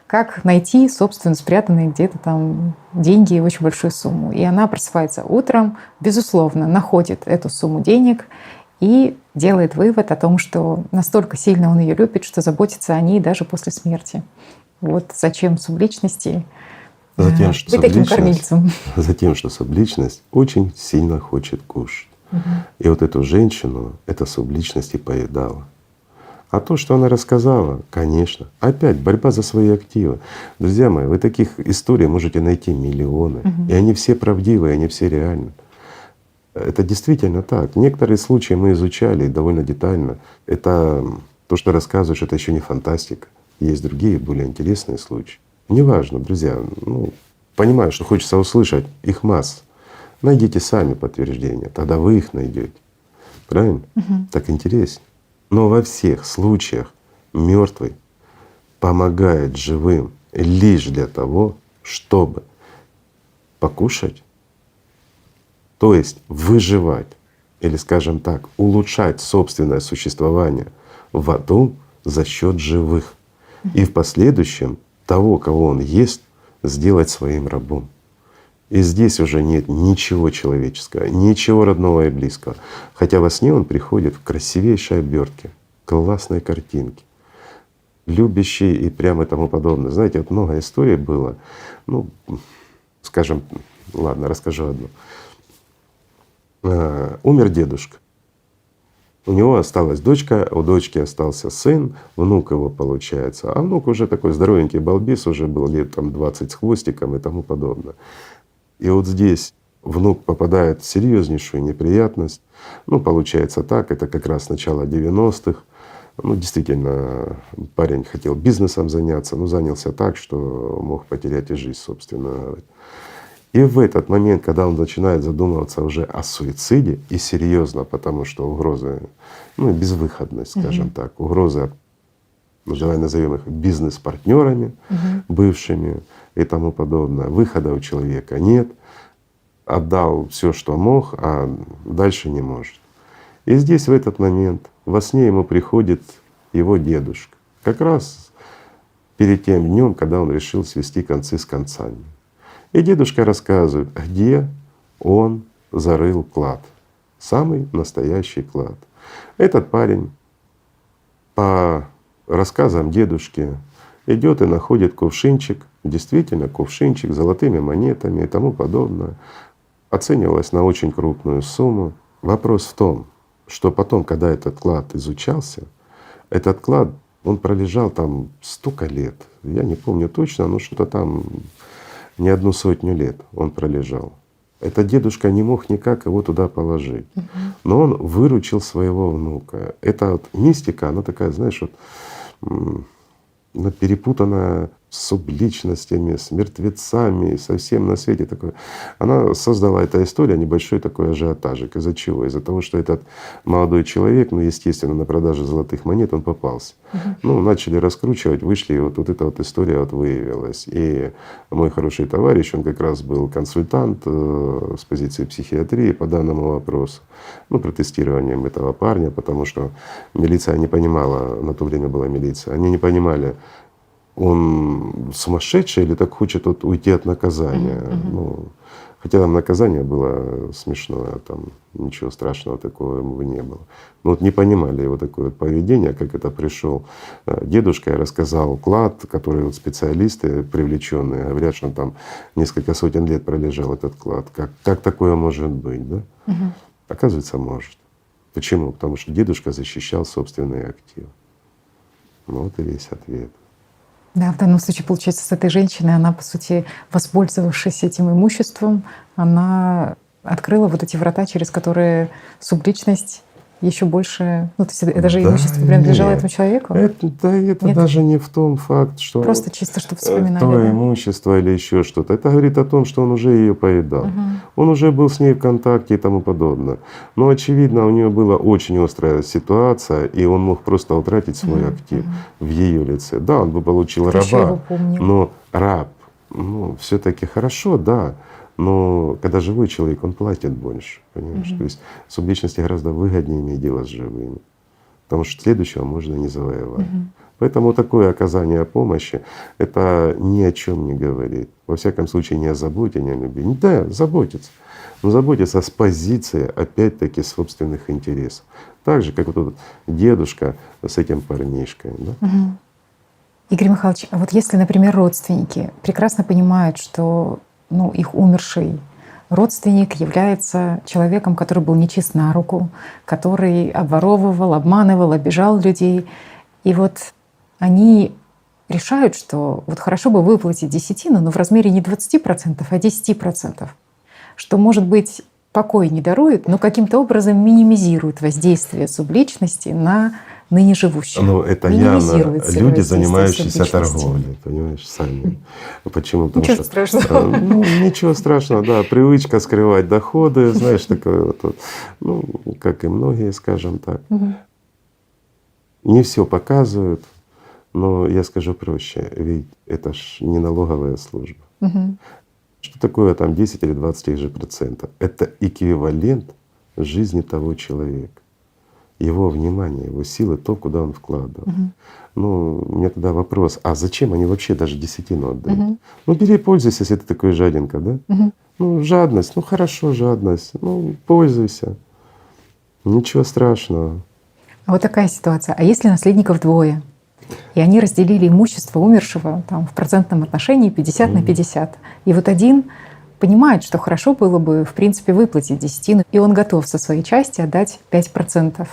S1: как найти, собственно, спрятанные где-то там деньги, очень большую сумму. И она просыпается утром, безусловно, находит эту сумму денег и делает вывод о том, что настолько сильно он ее любит, что заботится о ней даже после смерти. Вот зачем субличности
S2: Затем, что
S1: быть таким кормильцем.
S2: затем, что субличность очень сильно хочет кушать. И вот эту женщину эта субличность и поедала. А то, что она рассказала, конечно, опять борьба за свои активы. Друзья мои, вы таких историй можете найти миллионы. И они все правдивые, они все реальны. Это действительно так. Некоторые случаи мы изучали довольно детально. Это то, что рассказываешь, это еще не фантастика. Есть другие, более интересные случаи. Неважно, друзья, ну, понимаю, что хочется услышать, их масса. Найдите сами подтверждения, тогда вы их найдете. Правильно? Так интереснее. Но во всех случаях мертвый помогает живым лишь для того, чтобы покушать, то есть выживать или, скажем так, улучшать собственное существование в аду за счет живых. И в последующем того, кого он ест, сделать своим рабом. И здесь уже нет ничего человеческого, ничего родного и близкого. Хотя во сне он приходит в красивейшей обертке, классной картинке, любящий и прямо и тому подобное. Знаете, вот много историй было. Ну, скажем, ладно, расскажу одну. Умер дедушка. У него осталась дочка, у дочки остался сын, внук его получается. А внук уже такой здоровенький балбес, уже был лет там 20 с хвостиком и тому подобное. И вот здесь внук попадает в серьезнейшую неприятность. Ну, получается так, это как раз начало 90-х. Ну, действительно, парень хотел бизнесом заняться, но занялся так, что мог потерять и жизнь, собственно говоря. И в этот момент, когда он начинает задумываться уже о суициде, и серьезно, потому что угрозы, ну и безвыходность, скажем так, угрозы, ну, давай назовем их бизнес-партнерами бывшими и тому подобное, выхода у человека нет, отдал все, что мог, а дальше не может. И здесь в этот момент во сне ему приходит его дедушка. Как раз перед тем днем, когда он решил свести концы с концами. И дедушка рассказывает, где он зарыл клад. Самый настоящий клад. Этот парень по рассказам дедушки идет и находит кувшинчик, действительно кувшинчик с золотыми монетами и тому подобное. Оценивалось на очень крупную сумму. Вопрос в том, что потом, когда этот клад изучался, этот клад, он пролежал там столько лет. Я не помню точно, но что-то там не 100 лет он пролежал. Этот дедушка не мог никак его туда положить. Но он выручил своего внука. Это вот мистика, она такая, знаешь, вот она перепутанная с субличностями, с мертвецами, со всем на свете такое. Она создала, эта история, небольшой такой ажиотажик. Из-за чего? Из-за того, что этот молодой человек, ну естественно, на продаже золотых монет он попался. Ну, начали раскручивать, вышли, и вот эта вот история вот выявилась. И мой хороший товарищ, он как раз был консультант с позиции психиатрии по данному вопросу, ну, протестированием этого парня, потому что милиция не понимала, на то время была милиция, они не понимали, он сумасшедший или так хочет вот уйти от наказания. Ну, хотя там наказание было смешное, там ничего страшного такого ему не было. Но вот не понимали его такое вот поведение, как это пришел дедушка и рассказал клад, который вот специалисты привлеченные говорят, что он там несколько сотен лет пролежал этот клад. Как такое может быть, да? Оказывается, может. Почему? Потому что дедушка защищал собственные активы. Ну вот и весь ответ.
S1: Да, в данном случае, получается, с этой женщиной, она, по сути, воспользовавшись этим имуществом, она открыла вот эти врата, через которые субличность еще больше… Ну, то есть это же имущество принадлежало этому человеку?
S2: Это
S1: Нет?
S2: даже не в том факт, что
S1: Просто чисто, чтобы вспоминали,
S2: то
S1: да?
S2: имущество или еще что-то. Это говорит о том, что он уже ее поедал. Он уже был с ней в контакте и тому подобное. Но очевидно, у нее была очень острая ситуация, и он мог просто утратить свой актив в ее лице. Да, он бы получил
S1: Кто еще
S2: раба,
S1: его помнил?
S2: но раб, ну, все-таки хорошо, да. Но когда живой человек, он платит больше, понимаешь? То есть субличности гораздо выгоднее иметь дело с живыми, потому что следующего можно не завоевать. Поэтому такое оказание помощи — это ни о чем не говорит. Во всяком случае, не о заботе, не о любви. Да, заботиться, но заботиться с позиции, опять-таки, собственных интересов. Так же, как вот этот дедушка с этим парнишкой. Да?
S1: Игорь Михайлович, а вот если, например, родственники прекрасно понимают, что их умерший родственник является человеком, который был нечист на руку, который обворовывал, обманывал, обижал людей. И вот они решают, что вот хорошо бы выплатить десятину, но в размере не 20%, а 10%, что, может быть, покой не дарует, но каким-то образом минимизирует воздействие субличности на ныне живущих.
S2: Ну, это явно люди, занимающиеся торговлей, понимаешь, сами. Почему? Потому
S1: ничего страшного.
S2: Ничего страшного, да. Привычка скрывать доходы, знаешь, такое вот, ну, как и многие, скажем так. Не все показывают, но я скажу проще, ведь это ж не налоговая служба. Что такое там 10 или 20 тех же процентов? Это эквивалент жизни того человека, его внимание, его силы, то, куда он вкладывал. Ну, у меня тогда вопрос: а зачем они вообще даже десятину отдают? Ну, бери, пользуйся, если ты такой жадинка, да? Ну, жадность, ну хорошо, жадность, ну пользуйся. Ничего страшного.
S1: А вот такая ситуация. А если наследников двое, и они разделили имущество умершего там, в процентном отношении 50 на 50. И вот один понимает, что хорошо было бы, в принципе, выплатить десятину, и он готов со своей части отдать 5%.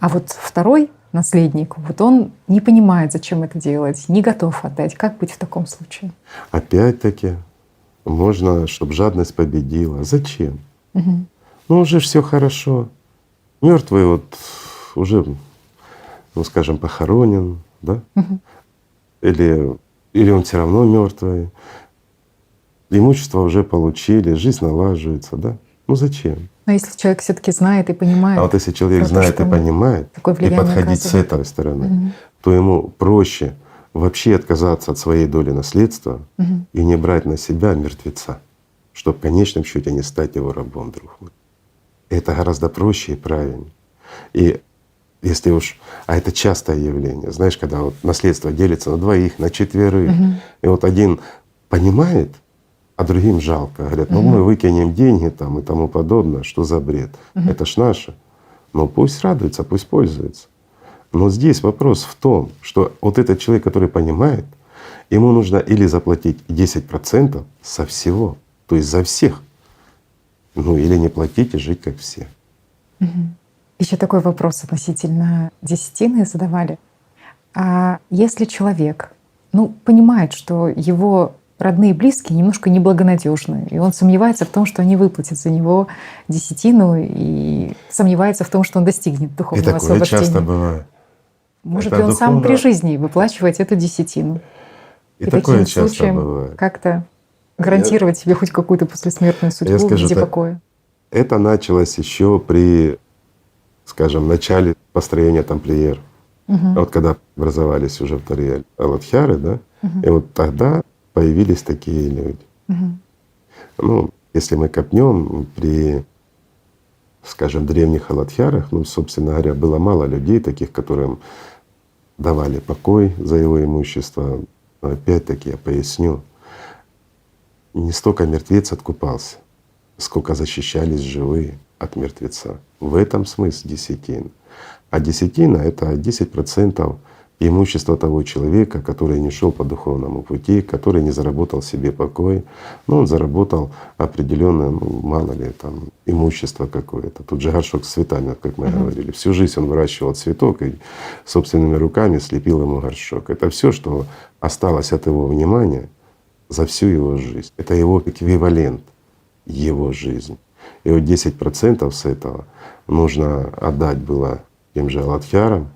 S1: А вот второй наследник, вот он не понимает, зачем это делать, не готов отдать. Как быть в таком случае?
S2: Опять-таки, можно, чтобы жадность победила. Зачем? Ну уже все хорошо. Мертвый вот уже, ну скажем, похоронен, да? Или он все равно мертвый. Имущество уже получили, жизнь налаживается, да? Ну зачем?
S1: Но если человек все-таки знает и понимает.
S2: А вот если человек знает и понимает, и подходить с этой стороны, то ему проще вообще отказаться от своей доли наследства и не брать на себя мертвеца, чтобы в конечном счете не стать его рабом, друг мой. Это гораздо проще и правильнее. И Если уж, а это частое явление, знаешь, когда вот наследство делится на двоих, на четверых, и вот один понимает, а другим жалко. Говорят, ну мы выкинем деньги там и тому подобное, что за бред? Это ж наше. Ну пусть радуется, пусть пользуется. Но здесь вопрос в том, что вот этот человек, который понимает, ему нужно или заплатить 10% со всего, то есть за всех, ну или не платить и жить как все.
S1: Еще такой вопрос относительно десятины задавали. А если человек, понимает, что его родные и близкие немножко неблагонадежны, и он сомневается в том, что они выплатят за него десятину, и сомневается в том, что он достигнет
S2: И
S1: духовного
S2: такое
S1: освобождения.
S2: часто бывает.
S1: Может
S2: Это
S1: ли он сам при
S2: духовно-
S1: жизни выплачивать эту десятину?
S2: И такое
S1: таким
S2: часто
S1: случаем
S2: бывает.
S1: как-то гарантировать себе хоть какую-то послесмертную судьбу в
S2: скажу
S1: виде
S2: так,
S1: покоя?
S2: Это началось еще при, скажем, начале построения тамплиер. Вот когда образовались уже вторые аладхяры, да, и вот тогда появились такие люди. Ну, если мы копнем при, скажем, древних аладхярах, собственно говоря, было мало людей таких, которым давали покой за его имущество. Но опять-таки я поясню, не столько мертвец откупался, сколько защищались живые от мертвеца. В этом смысл десятин. А десятина — это 10% имущества того человека, который не шел по духовному пути, который не заработал себе покой. Но он заработал определенное, мало ли, там, имущество какое-то. Тут же горшок с цветами, как мы говорили. Всю жизнь он выращивал цветок и собственными руками слепил ему горшок. Это все, что осталось от его внимания за всю его жизнь. Это его эквивалент его жизни. И вот 10% с этого нужно отдать было тем же аладхярам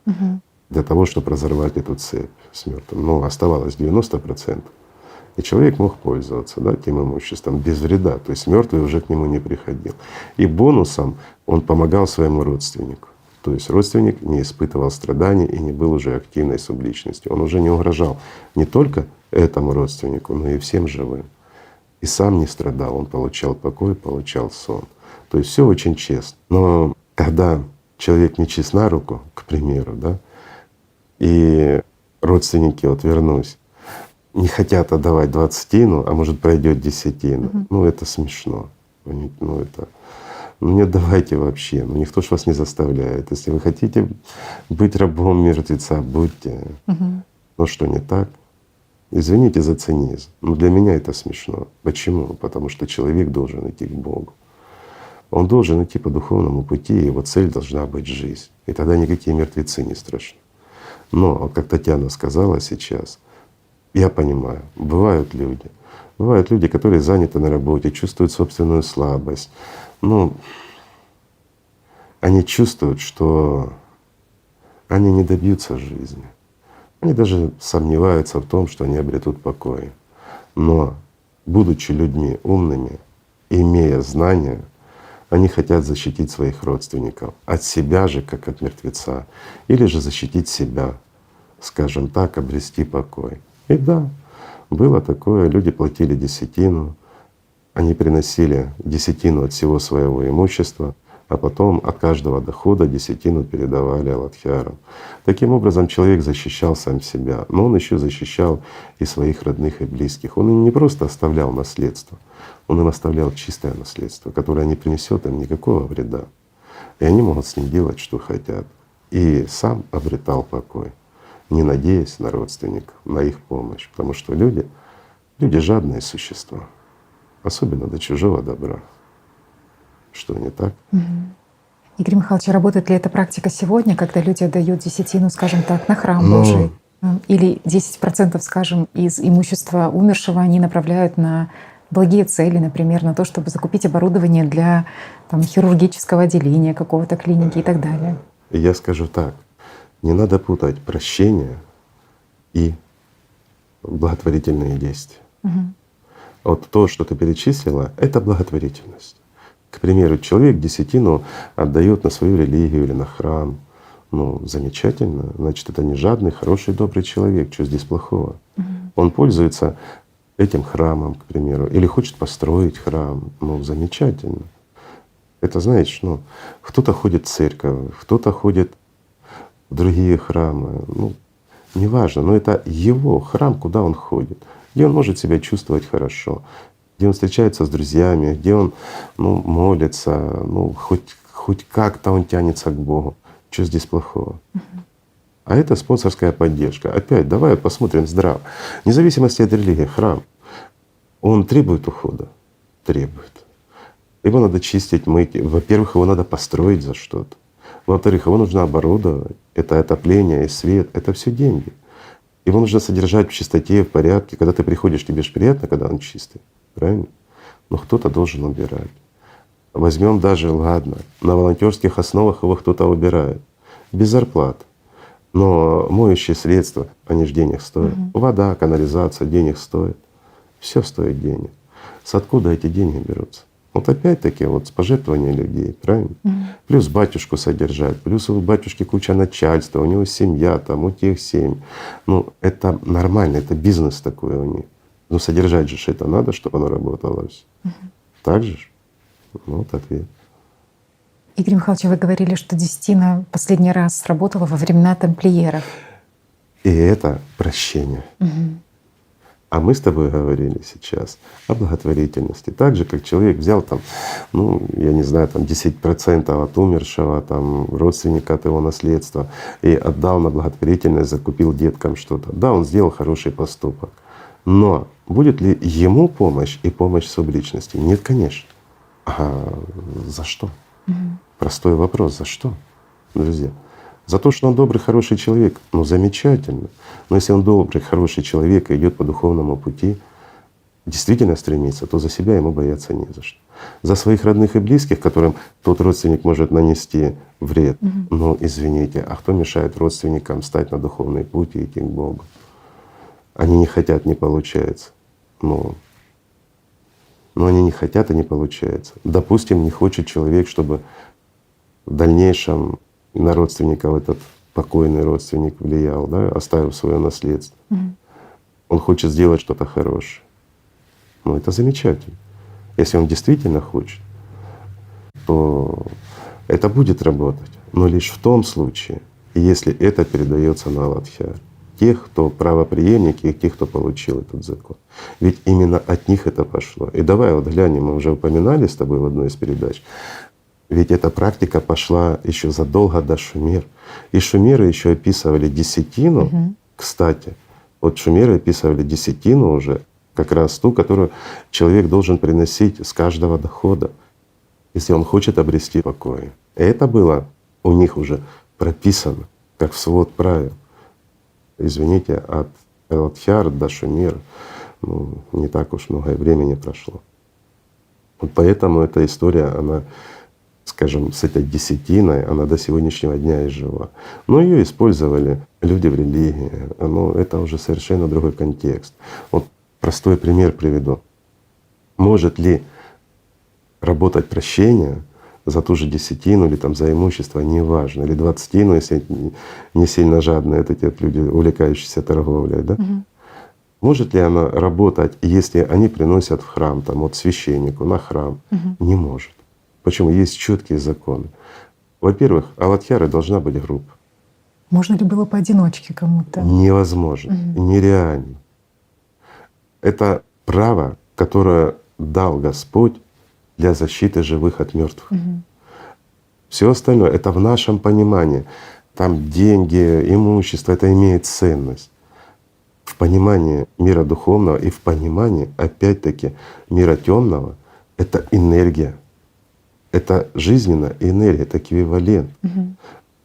S2: для того, чтобы разорвать эту цепь с мертвым. Но оставалось 90%. И человек мог пользоваться, да, тем имуществом без вреда. То есть мертвый уже к нему не приходил. И бонусом он помогал своему родственнику. То есть родственник не испытывал страданий и не был уже активной субличностью. Он уже не угрожал не только этому родственнику, но и всем живым. И сам не страдал, он получал покой, получал сон. То есть все очень честно. Но когда человек не чист на руку, к примеру, да, и родственники, вот вернусь, не хотят отдавать двадцатину, а может пройдет десятину, это смешно. Не отдавайте вообще, никто ж вас не заставляет. Если вы хотите быть рабом мертвеца, будьте. Но что не так? Извините за цинизм, но для меня это смешно. Почему? Потому что человек должен идти к Богу. Он должен идти по духовному пути, и его цель должна быть жизнь. И тогда никакие мертвецы не страшны. Но, вот как Татьяна сказала сейчас, я понимаю, бывают люди, которые заняты на работе, чувствуют собственную слабость. Они чувствуют, что они не добьются жизни. Они даже сомневаются в том, что они обретут покой. Но, будучи людьми умными, имея знания, они хотят защитить своих родственников от себя же, как от мертвеца, или же защитить себя, скажем так, обрести покой. И да, было такое, люди платили десятину, они приносили десятину от всего своего имущества, а потом от каждого дохода десятину передавали аладхярам. Таким образом человек защищал сам себя, но он еще защищал и своих родных и близких. Он им не просто оставлял наследство, он им оставлял чистое наследство, которое не принесет им никакого вреда. И они могут с ним делать, что хотят. И сам обретал покой, не надеясь на родственников, на их помощь. Потому что люди жадные существа, особенно до чужого добра. Что не так?
S1: Игорь Михайлович, работает ли эта практика сегодня, когда люди отдают десятину, скажем так, на храм
S2: Ну,
S1: Божий? Или 10%, скажем, из имущества умершего они направляют на благие цели, например, на то, чтобы закупить оборудование для хирургического отделения какого-то клиники и так далее?
S2: Я скажу так, не надо путать прощение и благотворительные действия. Вот то, что ты перечислила, это благотворительность. К примеру, человек десятину отдает на свою религию или на храм. Замечательно, значит, это не жадный, хороший, добрый человек. Что здесь плохого? Он пользуется этим храмом, к примеру, или хочет построить храм. Замечательно. Это, знаешь, кто-то ходит в церковь, кто-то ходит в другие храмы, ну, неважно, но это его храм, куда он ходит, где он может себя чувствовать хорошо, где он встречается с друзьями, где он, ну, молится, ну, хоть как-то он тянется к Богу. Что здесь плохого? А это спонсорская поддержка. Опять давай посмотрим здраво. Вне зависимости от религии, храм, он требует ухода? Требует. Его надо чистить, мыть. Во-первых, его надо построить за что-то. Во-вторых, его нужно оборудовать. Это отопление и свет, это все деньги. Его нужно содержать в чистоте, в порядке. Когда ты приходишь, тебе же приятно, когда он чистый, правильно? Но кто-то должен убирать. Возьмем даже, ладно, на волонтерских основах его кто-то убирает, без зарплаты. Но моющие средства, они же денег стоят. Вода, канализация денег стоит. Все стоит денег. С откуда эти деньги берутся? Вот опять-таки вот с пожертвования людей, правильно? Плюс батюшку содержать, плюс у батюшки куча начальства, у него семья, там, у тех семь. Ну это нормально, это бизнес такой у них. Но содержать же это надо, чтобы оно работало. Так же? Ну вот ответ.
S1: Игорь Михайлович, вы говорили, что десятина последний раз работала во времена тамплиеров.
S2: И это прощение. А мы с тобой говорили сейчас о благотворительности. Так же, как человек взял там, ну, я не знаю, там 10% от умершего, там, родственника от его наследства и отдал на благотворительность, закупил деткам что-то. Да, он сделал хороший поступок. Но будет ли ему помощь и помощь субличности? Нет, конечно. А за что? Простой вопрос: за что, друзья? За то, что он добрый, хороший человек, ну замечательно. Но если он добрый, хороший человек и идет по духовному пути, действительно стремится, то за себя ему бояться не за что. За своих родных и близких, которым тот родственник может нанести вред, ну извините, а кто мешает родственникам стать на духовный путь и идти к Богу? Они не хотят, не получается. Но они не хотят и не получается. Допустим, не хочет человек, чтобы в дальнейшем на родственников этот покойный родственник влиял, да, оставив свое наследство. Он хочет сделать что-то хорошее. Ну это замечательно. Если он действительно хочет, то это будет работать, но лишь в том случае, если это передается на Аладхьяр. Тех, кто правопреемники, и тех, кто получил этот закон. Ведь именно от них это пошло. И давай вот глянем, мы уже упоминали с тобой в одной из передач, ведь эта практика пошла еще задолго до шумер. И шумеры еще описывали десятину, кстати, вот шумеры описывали десятину уже, как раз ту, которую человек должен приносить с каждого дохода, если он хочет обрести покой. И это было у них уже прописано, как в свод правил. Извините, от Аладхьяр до шумер ну, не так уж много времени прошло. Вот поэтому эта история, она, скажем, с этой десятиной, она до сегодняшнего дня и жива. Но ее использовали люди в религии, но это уже совершенно другой контекст. Вот простой пример приведу. Может ли работать прощение за ту же десятину или там за имущество, неважно, или двадцатину, если не сильно жадные это те люди, увлекающиеся торговлей, да? Может ли она работать, если они приносят в храм, там, вот священнику на храм? Не может. Почему? Есть четкие законы. Во-первых, Аладхьяры должна быть группа.
S1: Можно ли было поодиночке кому-то?
S2: Невозможно, нереально. Это право, которое дал Господь для защиты живых от мертвых. Все остальное — это в нашем понимании. Там деньги, имущество — это имеет ценность. В понимании мира духовного и в понимании, опять-таки, мира темного — это энергия. Это жизненная энергия, это эквивалент.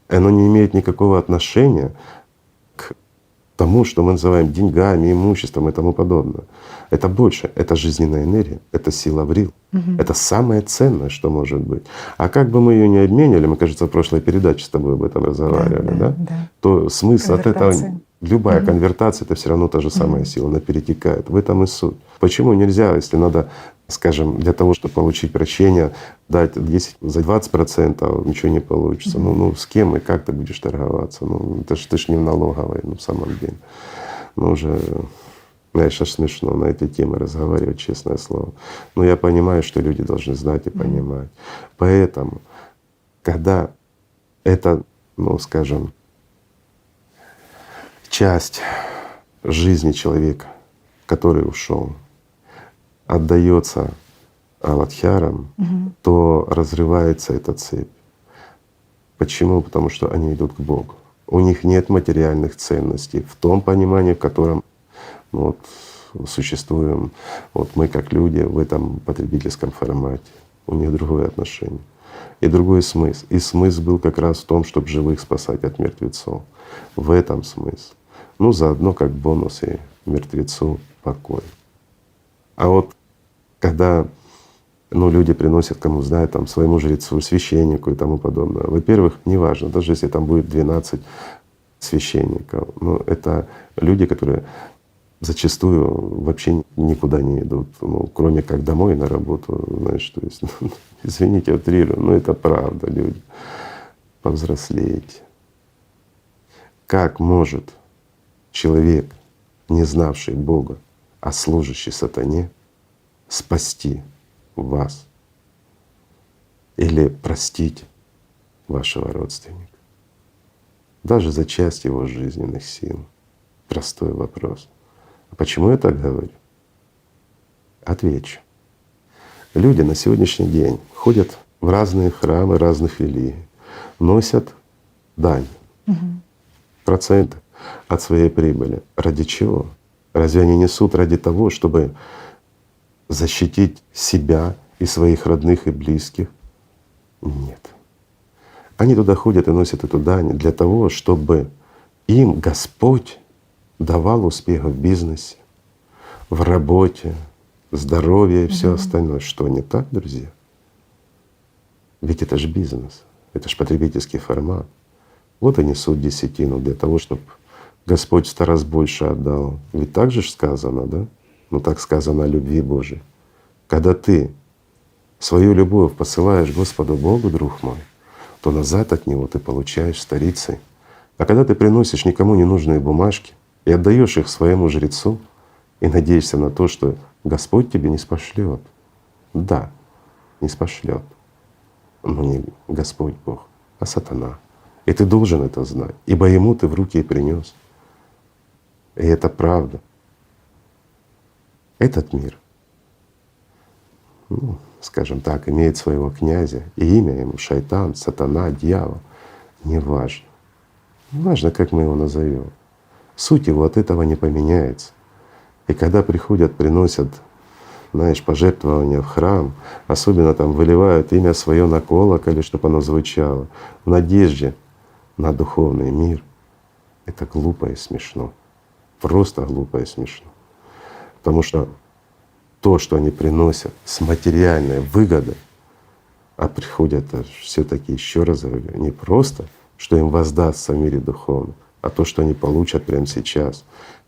S2: Оно не имеет никакого отношения к тому, что мы называем деньгами, имуществом и тому подобное. Это больше, это жизненная энергия, это сила врил. Это самое ценное, что может быть. А как бы мы ее ни обменивали, мы, кажется, в прошлой передаче с тобой об этом разговаривали, да? То смысл от этого, любая конвертация — это все равно та же самая сила, она перетекает. В этом и суть. Почему нельзя, если надо, скажем, для того, чтобы получить прощение, дать 10 за 20%, ничего не получится. Ну с кем и как ты будешь торговаться? Ну ты ж не в налоговой, ну в самом деле. Ну уже, знаешь, аж смешно на эти темы разговаривать, честное слово. Но я понимаю, что люди должны знать и понимать. Поэтому, когда это, ну скажем, часть жизни человека, который ушел, отдается аладхьярам, то разрывается эта цепь. Почему? Потому что они идут к Богу. У них нет материальных ценностей в том понимании, в котором ну, вот, существуем вот мы как люди в этом потребительском формате. У них другое отношение и другой смысл. И смысл был как раз в том, чтобы живых спасать от мертвецов. В этом смысл. Ну, заодно как бонус и мертвецу покой. А вот когда люди приносят, кому знают, там, своему жрецу, священнику и тому подобное. Во-первых, неважно, даже если там будет 12 священников, но это люди, которые зачастую вообще никуда не идут, кроме как домой на работу, знаешь, то есть, извините, утрирую, но это правда, люди, повзрослеть. Как может человек, не знавший Бога, а служащий сатане, спасти вас или простить вашего родственника? Даже за часть его жизненных сил. Простой вопрос. А почему я так говорю? Отвечу. Люди на сегодняшний день ходят в разные храмы разных религий, носят дань, проценты от своей прибыли. Ради чего? Разве они несут ради того, чтобы защитить себя и своих родных и близких? Нет. Они туда ходят и носят эту дань для того, чтобы им Господь давал успех в бизнесе, в работе, здоровье и все остальное. Что не так, друзья? Ведь это же бизнес, это же потребительский формат. Вот и несут десятину для того, чтобы Господь в 100 раз больше отдал. Ведь так же ж сказано, да? Ну так сказано о любви Божией. Когда ты свою любовь посылаешь Господу Богу, друг мой, то назад от Него ты получаешь старицей. А когда ты приносишь никому не нужные бумажки и отдаешь их своему жрецу и надеешься на то, что Господь тебе не спошлет, да, не спошлет, но не Господь Бог, а сатана. И ты должен это знать, ибо Ему ты в руки и принес. И это правда. Этот мир, скажем так, имеет своего князя, и имя ему шайтан, сатана, дьявол. Неважно. Неважно, как мы его назовем. Суть его от этого не поменяется. И когда приходят, приносят, знаешь, пожертвования в храм, особенно там выливают имя свое на колоколе, чтобы оно звучало, в надежде на духовный мир, это глупо и смешно. Просто глупо и смешно. Потому что то, что они приносят с материальной выгодой, а приходят все-таки, еще раз говорю, не просто, что им воздастся в мире духовном, а то, что они получат прямо сейчас.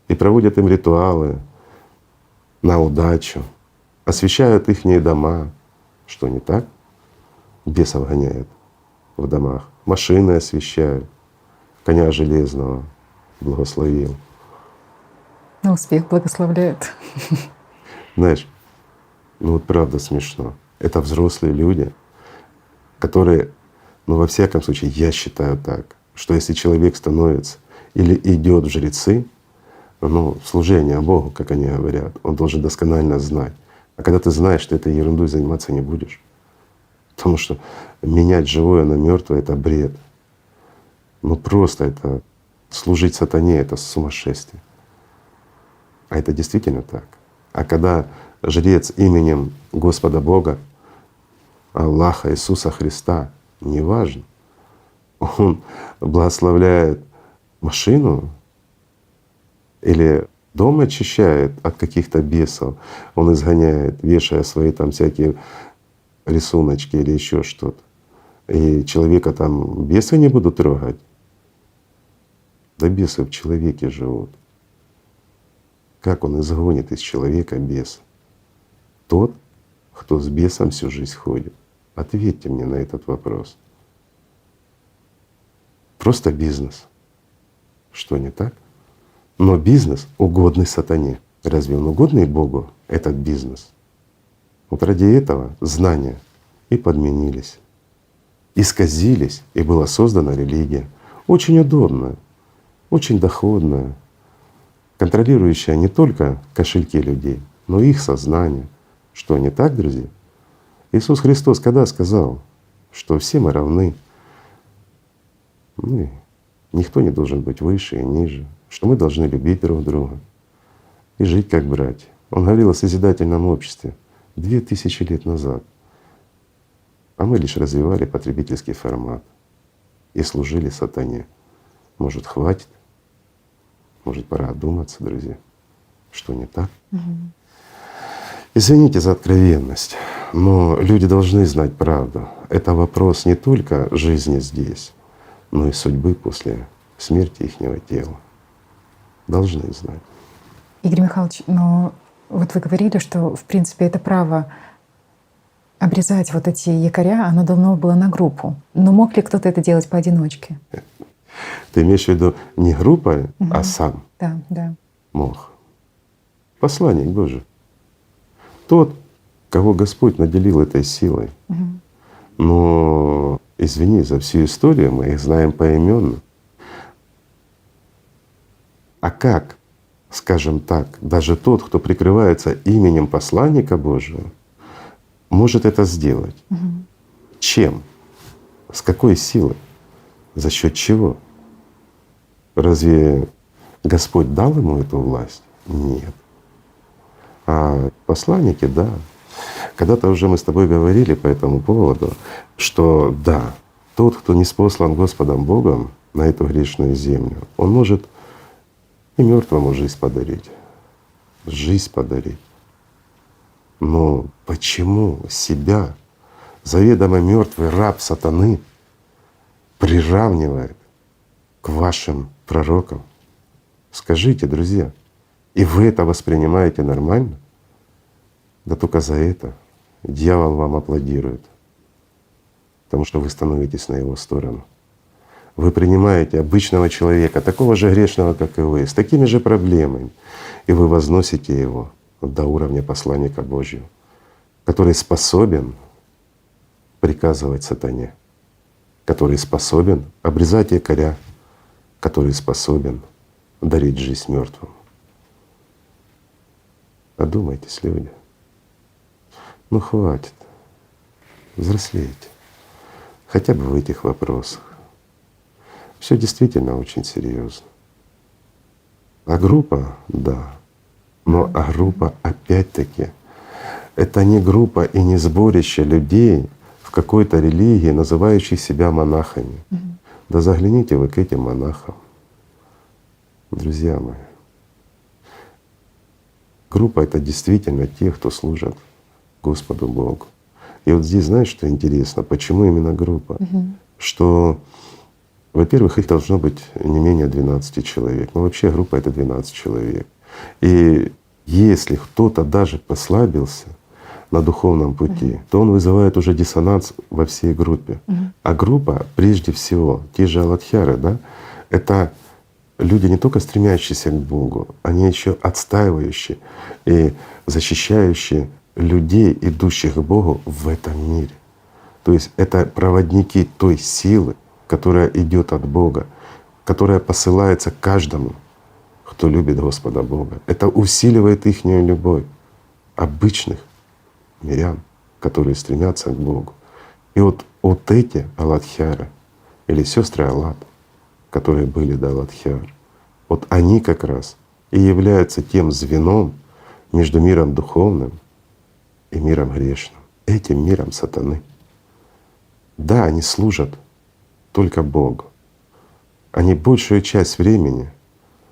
S2: И проводят им ритуалы на удачу, освещают ихние дома. Что не так? Бесов гоняют в домах, машины освещают, коня железного благословил.
S1: На успех благословляют.
S2: Знаешь, вот правда смешно. Это взрослые люди, которые, во всяком случае, я считаю так, что если человек становится или идет в жрецы, служение Богу, как они говорят, он должен досконально знать. А когда ты знаешь, что этой ерундой заниматься не будешь, потому что менять живое на мертвое — это бред. Просто это служить сатане — это сумасшествие. А это действительно так. А когда жрец именем Господа Бога, Аллаха, Иисуса Христа, неважно, он благословляет машину или дом очищает от каких-то бесов, он изгоняет, вешая свои там всякие рисуночки или еще что-то, и человека там бесы не будут трогать. Да бесы в человеке живут. Как он изгонит из человека беса? Тот, кто с бесом всю жизнь ходит. Ответьте мне на этот вопрос. Просто бизнес. Что не так? Но бизнес угодный сатане. Разве он угодный Богу, этот бизнес? Вот ради этого знания и подменились, исказились, и была создана религия. Очень удобно. очень доходная, контролирующая не только кошельки людей, но и их сознание. Что не так, друзья? Иисус Христос когда сказал, что все мы равны, ну и никто не должен быть выше и ниже, что мы должны любить друг друга и жить как братья. Он говорил о созидательном обществе 2000 лет назад, а мы лишь развивали потребительский формат и служили сатане. Может, хватит? Может, пора одуматься, друзья, что не так? Извините за откровенность, но люди должны знать правду. Это вопрос не только жизни здесь, но и судьбы после смерти ихнего тела. Должны знать.
S1: Игорь Михайлович, но вот вы говорили, что в принципе это право обрезать вот эти якоря, оно давно было на группу. Но мог ли кто-то это делать поодиночке?
S2: Ты имеешь в виду не группа, а сам?
S1: Да, да.
S2: Мог. Посланник Божий. Тот, кого Господь наделил этой силой. Но, извини, за всю историю мы их знаем поименно. А как, скажем так, даже тот, кто прикрывается именем посланника Божьего, может это сделать? Чем? С какой силой? За счет чего? Разве Господь дал ему эту власть? Нет. А посланники — да. Когда-то уже мы с тобой говорили по этому поводу, что да, тот, кто не спослан Господом Богом на эту грешную землю, он может и мертвому жизнь подарить. Жизнь подарить. Но почему себя, заведомо мертвый раб сатаны, приравнивает к вашим пророкам? Скажите, друзья, и вы это воспринимаете нормально? Да только за это дьявол вам аплодирует, потому что вы становитесь на его сторону. Вы принимаете обычного человека, такого же грешного, как и вы, с такими же проблемами, и вы возносите его до уровня посланника Божьего, который способен приказывать сатане, который способен обрезать якоря, который способен дарить жизнь мертвым. Одумайтесь, люди. Ну хватит. Взрослейте. Хотя бы в этих вопросах. Все действительно очень серьезно. А группа — да. Но а группа опять-таки — это не группа и не сборище людей в какой-то религии, называющих себя монахами. Да загляните вы к этим монахам, друзья мои. Группа — это действительно те, кто служат Господу Богу. И вот здесь, знаешь, что интересно, почему именно группа? Что, во-первых, их должно быть не менее 12 человек. Ну вообще группа — это 12 человек. И если кто-то даже послабился на духовном пути, то он вызывает уже диссонанс во всей группе. А группа, прежде всего, те же алладхьяры, да, это люди не только стремящиеся к Богу, они еще отстаивающие и защищающие людей, идущих к Богу в этом мире. То есть это проводники той силы, которая идет от Бога, которая посылается каждому, кто любит Господа Бога. Это усиливает ихнюю любовь обычных мирян, которые стремятся к Богу. И вот эти алладхьяры или сестры Аллат, которые были до алладхьяр, вот они как раз и являются тем звеном между миром духовным и миром грешным, этим миром сатаны. Да, они служат только Богу. Они большую часть времени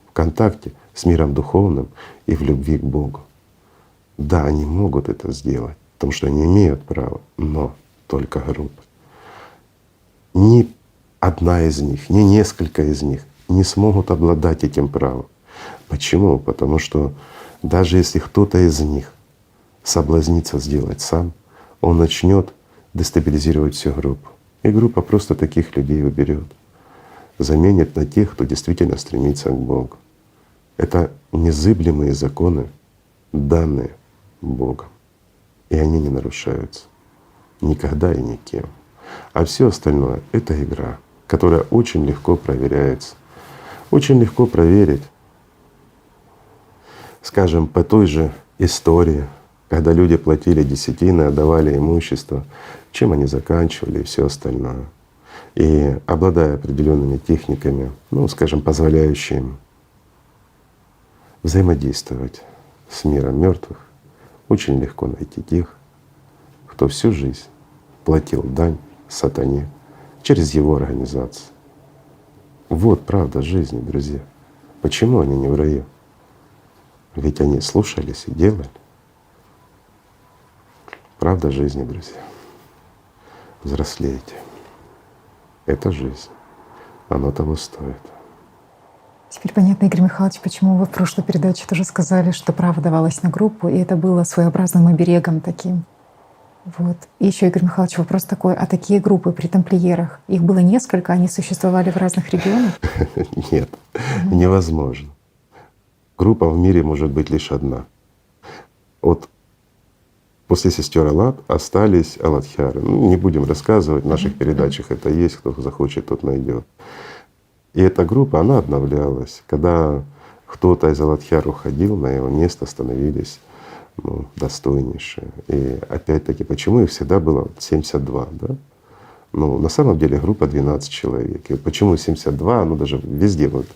S2: в контакте с миром духовным и в любви к Богу. Да, они могут это сделать, потому что они имеют право, но только группа. Ни одна из них, ни несколько из них не смогут обладать этим правом. Почему? Потому что даже если кто-то из них соблазнится сделать сам, он начнет дестабилизировать всю группу. И группа просто таких людей уберет, заменит на тех, кто действительно стремится к Богу. Это незыблемые законы, данные Богом. И они не нарушаются никогда и никем. А все остальное — это игра, которая очень легко проверяется. Очень легко проверить. Скажем, по той же истории, когда люди платили десятины, отдавали имущество, чем они заканчивали и все остальное. И обладая определенными техниками, ну, скажем, позволяющими взаимодействовать с миром мертвых, очень легко найти тех, кто всю жизнь платил дань сатане через его организацию. Вот правда жизни, друзья. Почему они не в раю? Ведь они слушались и делали. Правда жизни, друзья. Взрослейте. Это жизнь. Оно того стоит.
S1: Теперь понятно, Игорь Михайлович, почему вы в прошлой передаче тоже сказали, что право давалось на группу, и это было своеобразным оберегом таким. Вот. И еще, Игорь Михайлович, вопрос такой: а такие группы при тамплиерах, их было несколько, они существовали в разных регионах?
S2: Нет, невозможно. Группа в мире может быть лишь одна. Вот после сестер Аллат остались Алладхьяры. Ну, не будем рассказывать, в наших передачах это есть, кто захочет, тот найдет. И эта группа, она обновлялась. Когда кто-то из Алладхьяр уходил, на его место становились достойнейшие. И опять-таки, почему их всегда было 72, да? Ну, на самом деле группа 12 человек. И вот почему 72, ну даже везде вот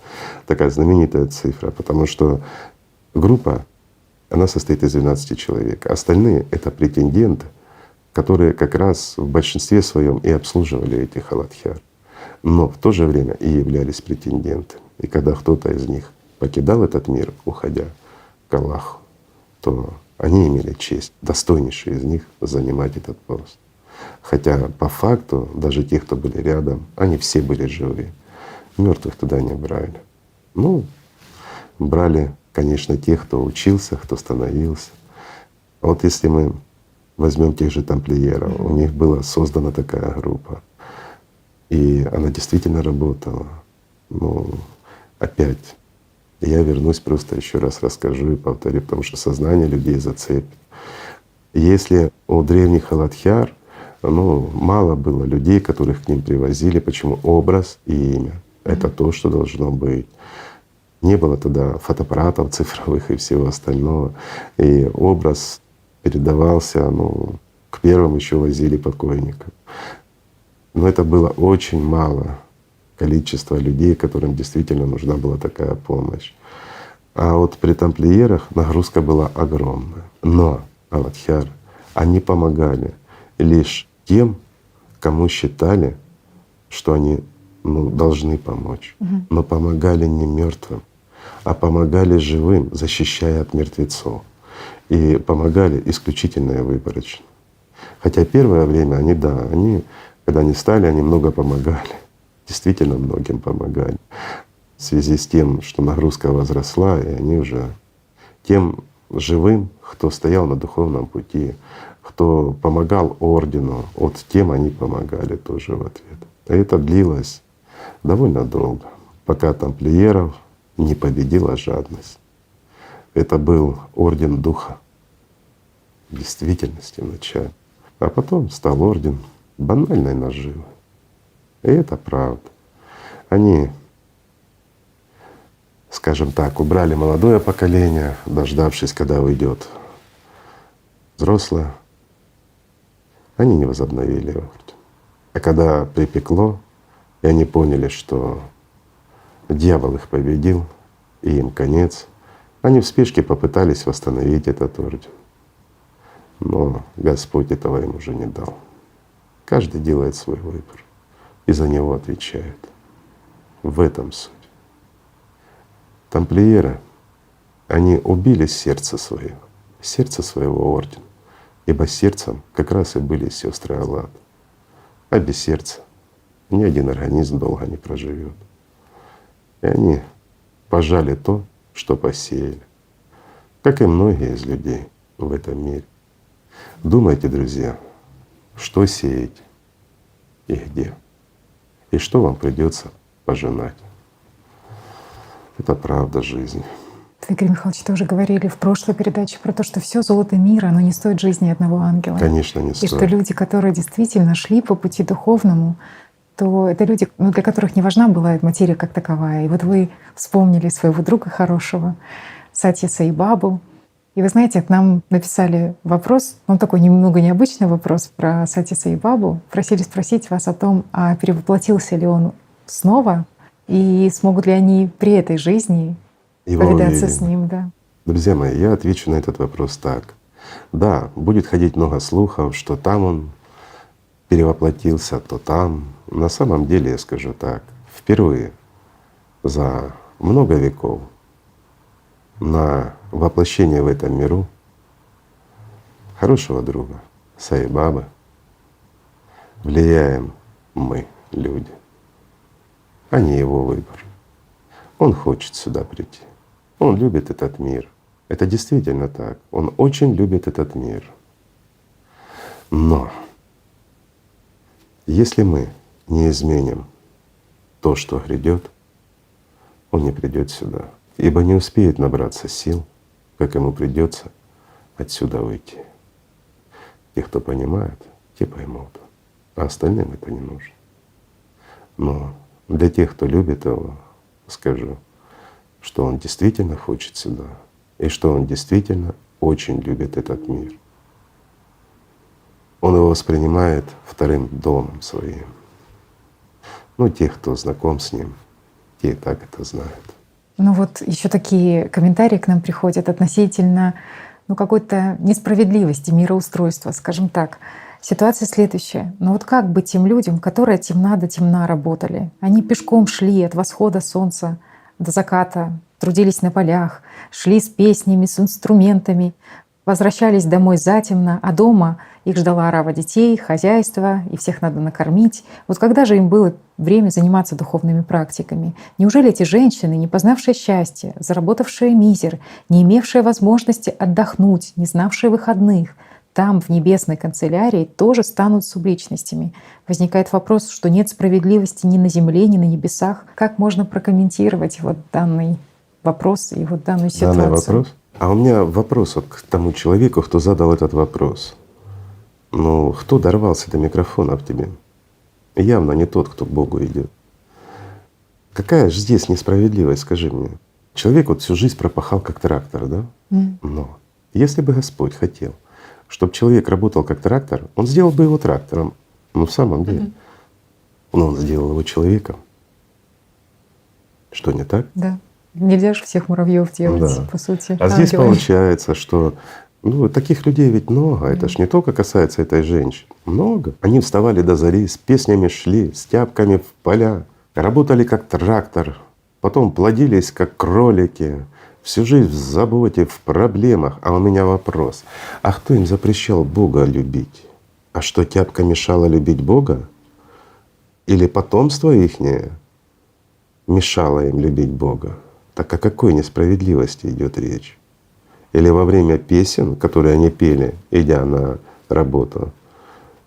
S2: такая знаменитая цифра, потому что группа, она состоит из 12 человек. Остальные — это претенденты, которые как раз в большинстве своем и обслуживали этих Алладхьяр, но в то же время и являлись претендентами. И когда кто-то из них покидал этот мир, уходя к Аллаху, то они имели честь, достойнейшие из них, занимать этот пост. Хотя по факту даже те, кто были рядом, они все были живые. Мертвых туда не брали. Ну, брали, конечно, тех, кто учился, кто становился. А вот если мы возьмем тех же тамплиеров, у них была создана такая группа, и она действительно работала. Ну, опять я вернусь, просто еще раз расскажу и повторю, потому что сознание людей зацепит. Если у древних Алладхьяр мало было людей, которых к ним привозили. Почему? Образ и имя — это то, что должно быть. Не было тогда фотоаппаратов цифровых и всего остального. И образ передавался, к первым еще возили покойников. Но это было очень мало количество людей, которым действительно нужна была такая помощь. А вот при тамплиерах нагрузка была огромная. Но Алладхьяр, они помогали лишь тем, кому считали, что они должны помочь. Но помогали не мертвым, а помогали живым, защищая от мертвецов. И помогали исключительно и выборочно. Хотя первое время они, когда они стали, они много помогали. Действительно многим помогали. В связи с тем, что нагрузка возросла, и они уже тем живым, кто стоял на духовном пути, кто помогал ордену, вот тем они помогали тоже в ответ. И это длилось довольно долго, пока тамплиеров не победила жадность. Это был орден духа в действительности вначале, а потом стал орден банальной наживы. И это правда. Они, скажем так, убрали молодое поколение, дождавшись, когда уйдет взрослое. Они не возобновили орден. А когда припекло, и они поняли, что дьявол их победил, и им конец, они в спешке попытались восстановить этот орден. Но Господь этого им уже не дал. Каждый делает свой выбор и за него отвечает. В этом суть. Тамплиеры, они убили сердце своего ордена, ибо сердцем как раз и были сестры Аллат. А без сердца ни один организм долго не проживет. И они пожали то, что посеяли, как и многие из людей в этом мире. Думайте, друзья, что сеять и где, и что вам придется пожинать. Это правда жизни.
S1: Игорь Михайлович, тоже говорили в прошлой передаче про то, что все золото мира, оно не стоит жизни одного ангела.
S2: Конечно, не
S1: И
S2: стоит.
S1: что люди, которые действительно шли по пути духовному, что это люди, ну, для которых не важна была эта материя как таковая. И вот вы вспомнили своего друга хорошего, Сатья Саи Бабу. И вы знаете, к нам написали вопрос, он такой немного необычный вопрос про Сатья Саи Бабу. Просили спросить вас о том, а перевоплотился ли он снова, и смогут ли они при этой жизни
S2: Его
S1: повидаться с
S2: увидим.
S1: ним, да.
S2: Друзья мои, я отвечу на этот вопрос так. Да, будет ходить много слухов, что там он перевоплотился, то там. На самом деле, я скажу так, впервые за много веков на воплощение в этом миру хорошего друга Саи Бабы влияем мы, люди, а не его выбор. Он хочет сюда прийти. Он любит этот мир. Это действительно так. Он очень любит этот мир. Но если мы не изменим то, что грядет, он не придет сюда, ибо не успеет набраться сил, как ему придется отсюда выйти. Те, кто понимает, те поймут, а остальным это не нужно. Но для тех, кто любит его, скажу, что он действительно хочет сюда, и что он действительно очень любит этот мир. Он его воспринимает вторым домом своим. Ну, те, кто знаком с ним, те и так это знают.
S1: Ну вот еще такие комментарии к нам приходят относительно какой-то несправедливости мироустройства, скажем так. Ситуация следующая. Ну вот как быть тем людям, которые от темна до темна работали? Они пешком шли от восхода солнца до заката, трудились на полях, шли с песнями, с инструментами, возвращались домой затемно, а дома их ждала орава детей, хозяйство, и всех надо накормить. Вот когда же им было время заниматься духовными практиками? Неужели эти женщины, не познавшие счастья, заработавшие мизер, не имевшие возможности отдохнуть, не знавшие выходных, там, в небесной канцелярии, тоже станут субличностями? Возникает вопрос, что нет справедливости ни на земле, ни на небесах. Как можно прокомментировать вот данный вопрос и вот данную ситуацию?
S2: Данный вопрос? А у меня вопрос вот к тому человеку, кто задал этот вопрос. Ну, кто дорвался до микрофона в тебе? Явно не тот, кто к Богу идет. Какая же здесь несправедливость, скажи мне? Человек вот всю жизнь пропахал как трактор, да? Но если бы Господь хотел, чтобы человек работал как трактор, Он сделал бы его трактором. Ну, в самом деле. Но Он сделал его человеком. Что, не так?
S1: Да. Нельзя же всех муравьев делать,
S2: Да.
S1: по сути.
S2: А здесь
S1: ангелами.
S2: получается, что таких людей ведь много. Это ж не только касается этой женщины. Много. Они вставали до зари, с песнями шли, с тяпками в поля, работали как трактор, потом плодились как кролики, всю жизнь в заботе, в проблемах. А у меня вопрос: а кто им запрещал Бога любить? А что, тяпка мешала любить Бога? Или потомство ихнее мешало им любить Бога? Так о какой несправедливости идет речь? Или во время песен, которые они пели, идя на работу,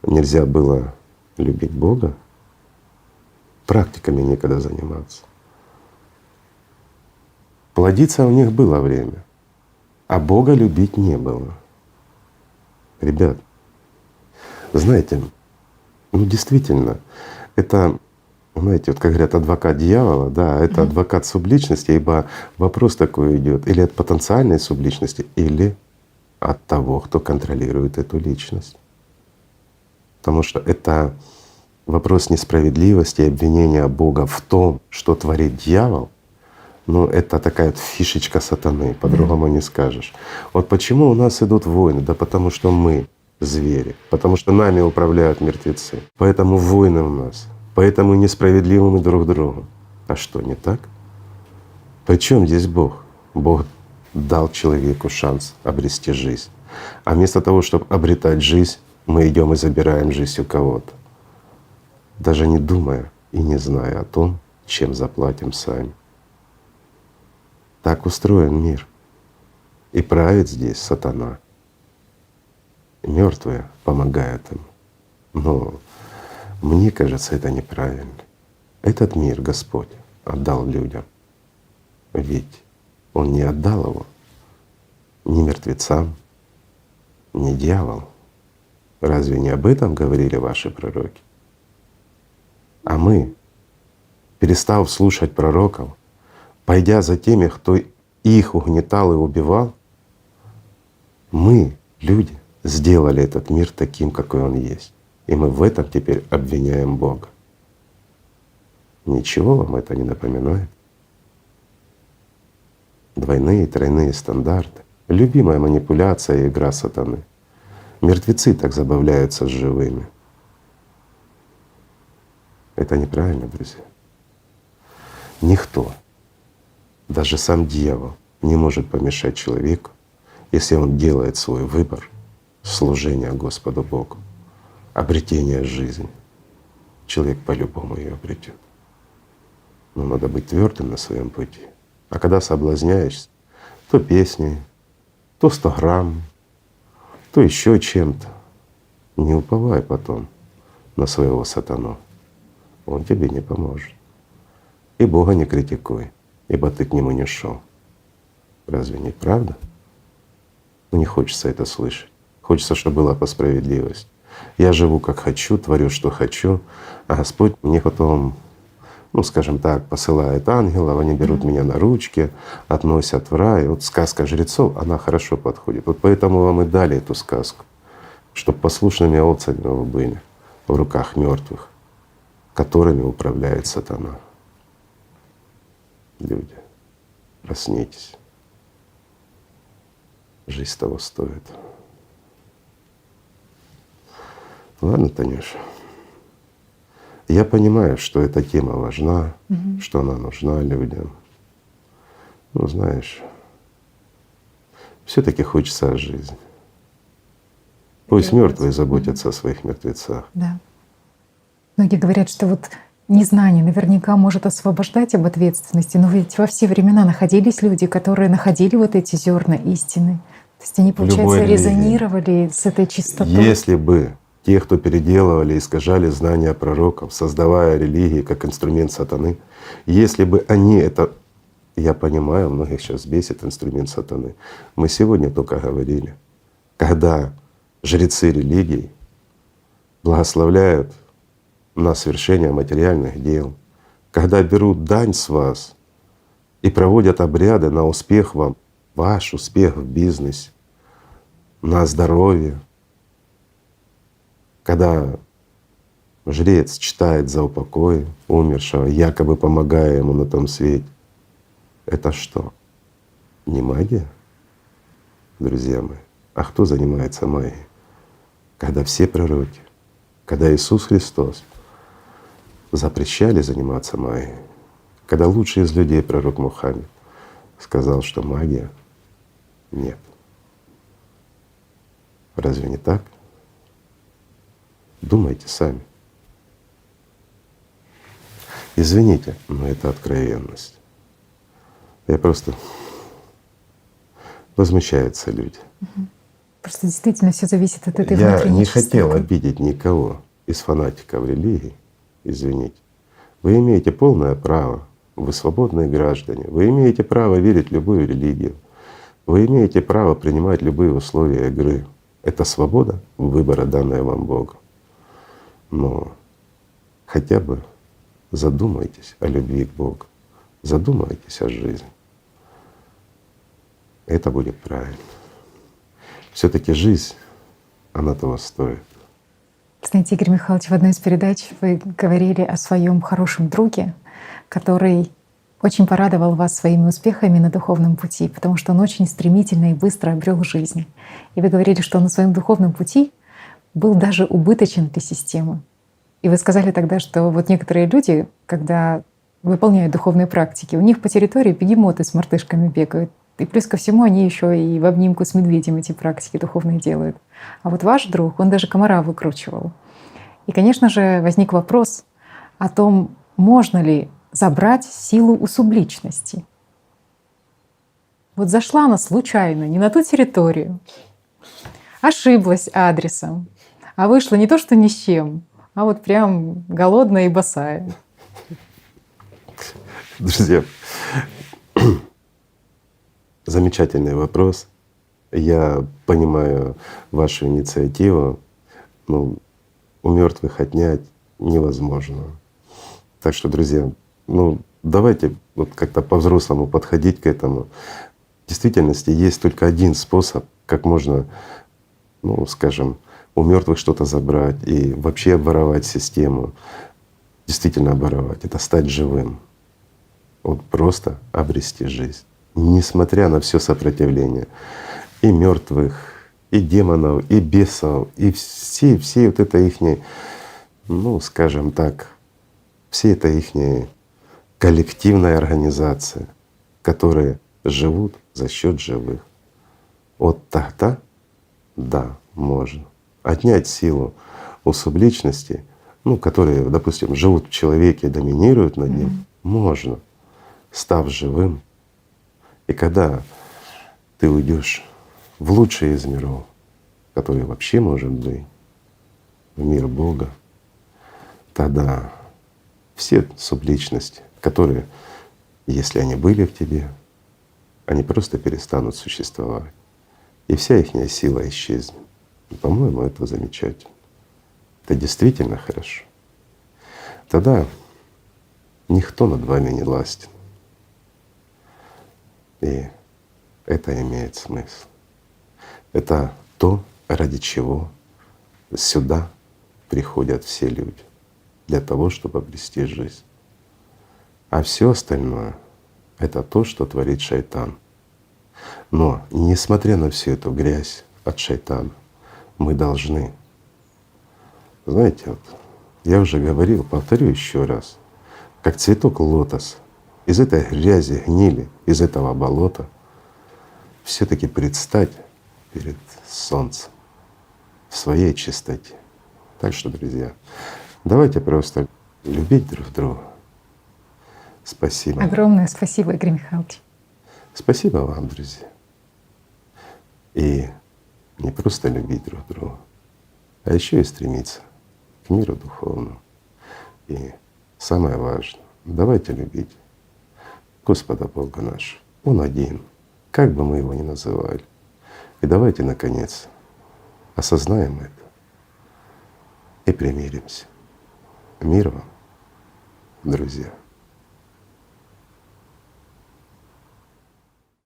S2: нельзя было любить Бога? Практиками некогда заниматься. Плодиться у них было время, а Бога любить не было. Ребят, знаете, действительно, это, знаете, вот как говорят, адвокат дьявола, да, это адвокат субличности, ибо вопрос такой идет: или от потенциальной субличности, или от того, кто контролирует эту личность. Потому что это вопрос несправедливости и обвинения Бога в том, что творит дьявол. Ну, это такая вот фишечка сатаны, по-другому не скажешь. Вот почему у нас идут войны? Да потому что мы звери, потому что нами управляют мертвецы. Поэтому войны у нас, поэтому несправедливы мы друг к другу. А что, не так? При чем здесь Бог? Бог дал человеку шанс обрести жизнь. А вместо того, чтобы обретать жизнь, мы идем и забираем жизнь у кого-то, даже не думая и не зная о том, чем заплатим сами. Так устроен мир. И правит здесь сатана. Мертвые помогают им. Но мне кажется, это неправильно. Этот мир Господь отдал людям. Ведь Он не отдал его ни мертвецам, ни дьяволу. Разве не об этом говорили ваши пророки? А мы, перестав слушать пророков, пойдя за теми, кто их угнетал и убивал, мы, люди, сделали этот мир таким, какой он есть. И мы в этом теперь обвиняем Бога. Ничего вам это не напоминает? Двойные, тройные стандарты. Любимая манипуляция и игра сатаны. Мертвецы так забавляются с живыми. Это неправильно, друзья. Никто, даже сам дьявол, не может помешать человеку, если он делает свой выбор служения Господу Богу, обретения жизни. Человек по-любому ее обретет. Но надо быть твердым на своем пути. А когда соблазняешься, то песней, то 100 грамм, то еще чем-то, не уповай потом на своего сатану. Он тебе не поможет. И Бога не критикуй, ибо ты к Нему не шел. Разве не правда? Ну не хочется это слышать. Хочется, чтобы была по справедливости. Я живу как хочу, творю, что хочу, а Господь мне потом, ну скажем так, посылает ангелов, они берут меня на ручки, относят в рай. Вот сказка жрецов, она хорошо подходит. Вот поэтому вам и дали эту сказку, чтобы послушными овцами вы были в руках мертвых, которыми управляет сатана. Люди, проснитесь. Жизнь того стоит. Ладно, Танюша. Я понимаю, что эта тема важна, что она нужна людям. Ну, знаешь, все-таки хочется о жизни. Пусть мертвые заботятся о своих мертвецах.
S1: Да. Многие говорят, что вот незнание наверняка может освобождать об ответственности, но ведь во все времена находились люди, которые находили вот эти зерна истины. То есть они, получается, резонировали с этой чистотой.
S2: Если бы те, кто переделывали, искажали знания пророков, создавая религии как инструмент сатаны, если бы они это, я понимаю, многих сейчас бесит инструмент сатаны. Мы сегодня только говорили, когда жрецы религий благословляют на совершение материальных дел, когда берут дань с вас и проводят обряды на успех вам, ваш успех в бизнесе, на здоровье, когда жрец читает за упокой умершего, якобы помогая ему на том свете, это что? Не магия, друзья мои? А кто занимается магией? Когда все пророки, когда Иисус Христос запрещали заниматься магией, когда лучший из людей, пророк Мухаммед, сказал, что магия — нет. Разве не так? Думайте сами. Извините, но это откровенность. Я просто… Возмущаются люди.
S1: Просто действительно все зависит от этой
S2: Я
S1: внутренней
S2: не
S1: чистоты.
S2: хотел обидеть никого из фанатиков религии, извините. Вы имеете полное право, вы свободные граждане, вы имеете право верить в любую религию, вы имеете право принимать любые условия игры. Это свобода выбора, данная вам Богом. Но хотя бы задумайтесь о любви к Богу, задумайтесь о жизни. Это будет правильно. Все-таки жизнь, она того стоит.
S1: Знаете, Игорь Михайлович, в одной из передач вы говорили о своем хорошем друге, который очень порадовал вас своими успехами на духовном пути, потому что он очень стремительно и быстро обрел жизнь. И вы говорили, что он на своем духовном пути был даже убыточен для системы. И вы сказали тогда, что вот некоторые люди, когда выполняют духовные практики, у них по территории бегемоты с мартышками бегают. И плюс ко всему они еще и в обнимку с медведем эти практики духовные делают. А вот ваш друг, он даже комара выкручивал. И, конечно же, возник вопрос о том, можно ли забрать силу у субличности. Вот зашла она случайно, не на ту территорию, ошиблась адресом, а вышла не то что ни с чем, а вот прям голодная и босая.
S2: Друзья, замечательный вопрос. Я понимаю вашу инициативу. Ну, у мертвых отнять невозможно. Так что, друзья, ну давайте вот как-то по-взрослому подходить к этому. В действительности есть только один способ, как можно, ну скажем, у мертвых что-то забрать и вообще обворовать систему, действительно обворовать — это стать живым. Вот просто обрести жизнь, несмотря на все сопротивление и мертвых, и демонов, и бесов, и всей вот этой ихней, ну скажем так, всей этой ихней коллективной организации, которые живут за счет живых. Вот тогда, да, можно отнять силу у субличностей, ну, которые, допустим, живут в человеке, доминируют над ним, можно, став живым. И когда ты уйдешь в лучший из миров, который вообще может быть, в мир Бога, тогда все субличности, которые, если они были в тебе, они просто перестанут существовать. И вся их сила исчезнет. И, по-моему, это замечательно. Это действительно хорошо. Тогда никто над вами не властен. И это имеет смысл. Это то, ради чего сюда приходят все люди, для того, чтобы обрести жизнь. А все остальное — это то, что творит шайтан. Но несмотря на всю эту грязь от шайтана, мы должны, знаете, вот я уже говорил, повторю еще раз, как цветок лотос из этой грязи, гнили, из этого болота все-таки предстать перед солнцем в своей чистоте. Так что, друзья, давайте просто любить друг друга. Спасибо.
S1: Огромное спасибо, Игорь Михайлович.
S2: Спасибо вам, друзья. И не просто любить друг друга, а еще и стремиться к миру духовному. И самое важное — давайте любить Господа Бога нашего. Он один, как бы мы его ни называли. И давайте, наконец, осознаем это и примиримся. Мир вам, друзья.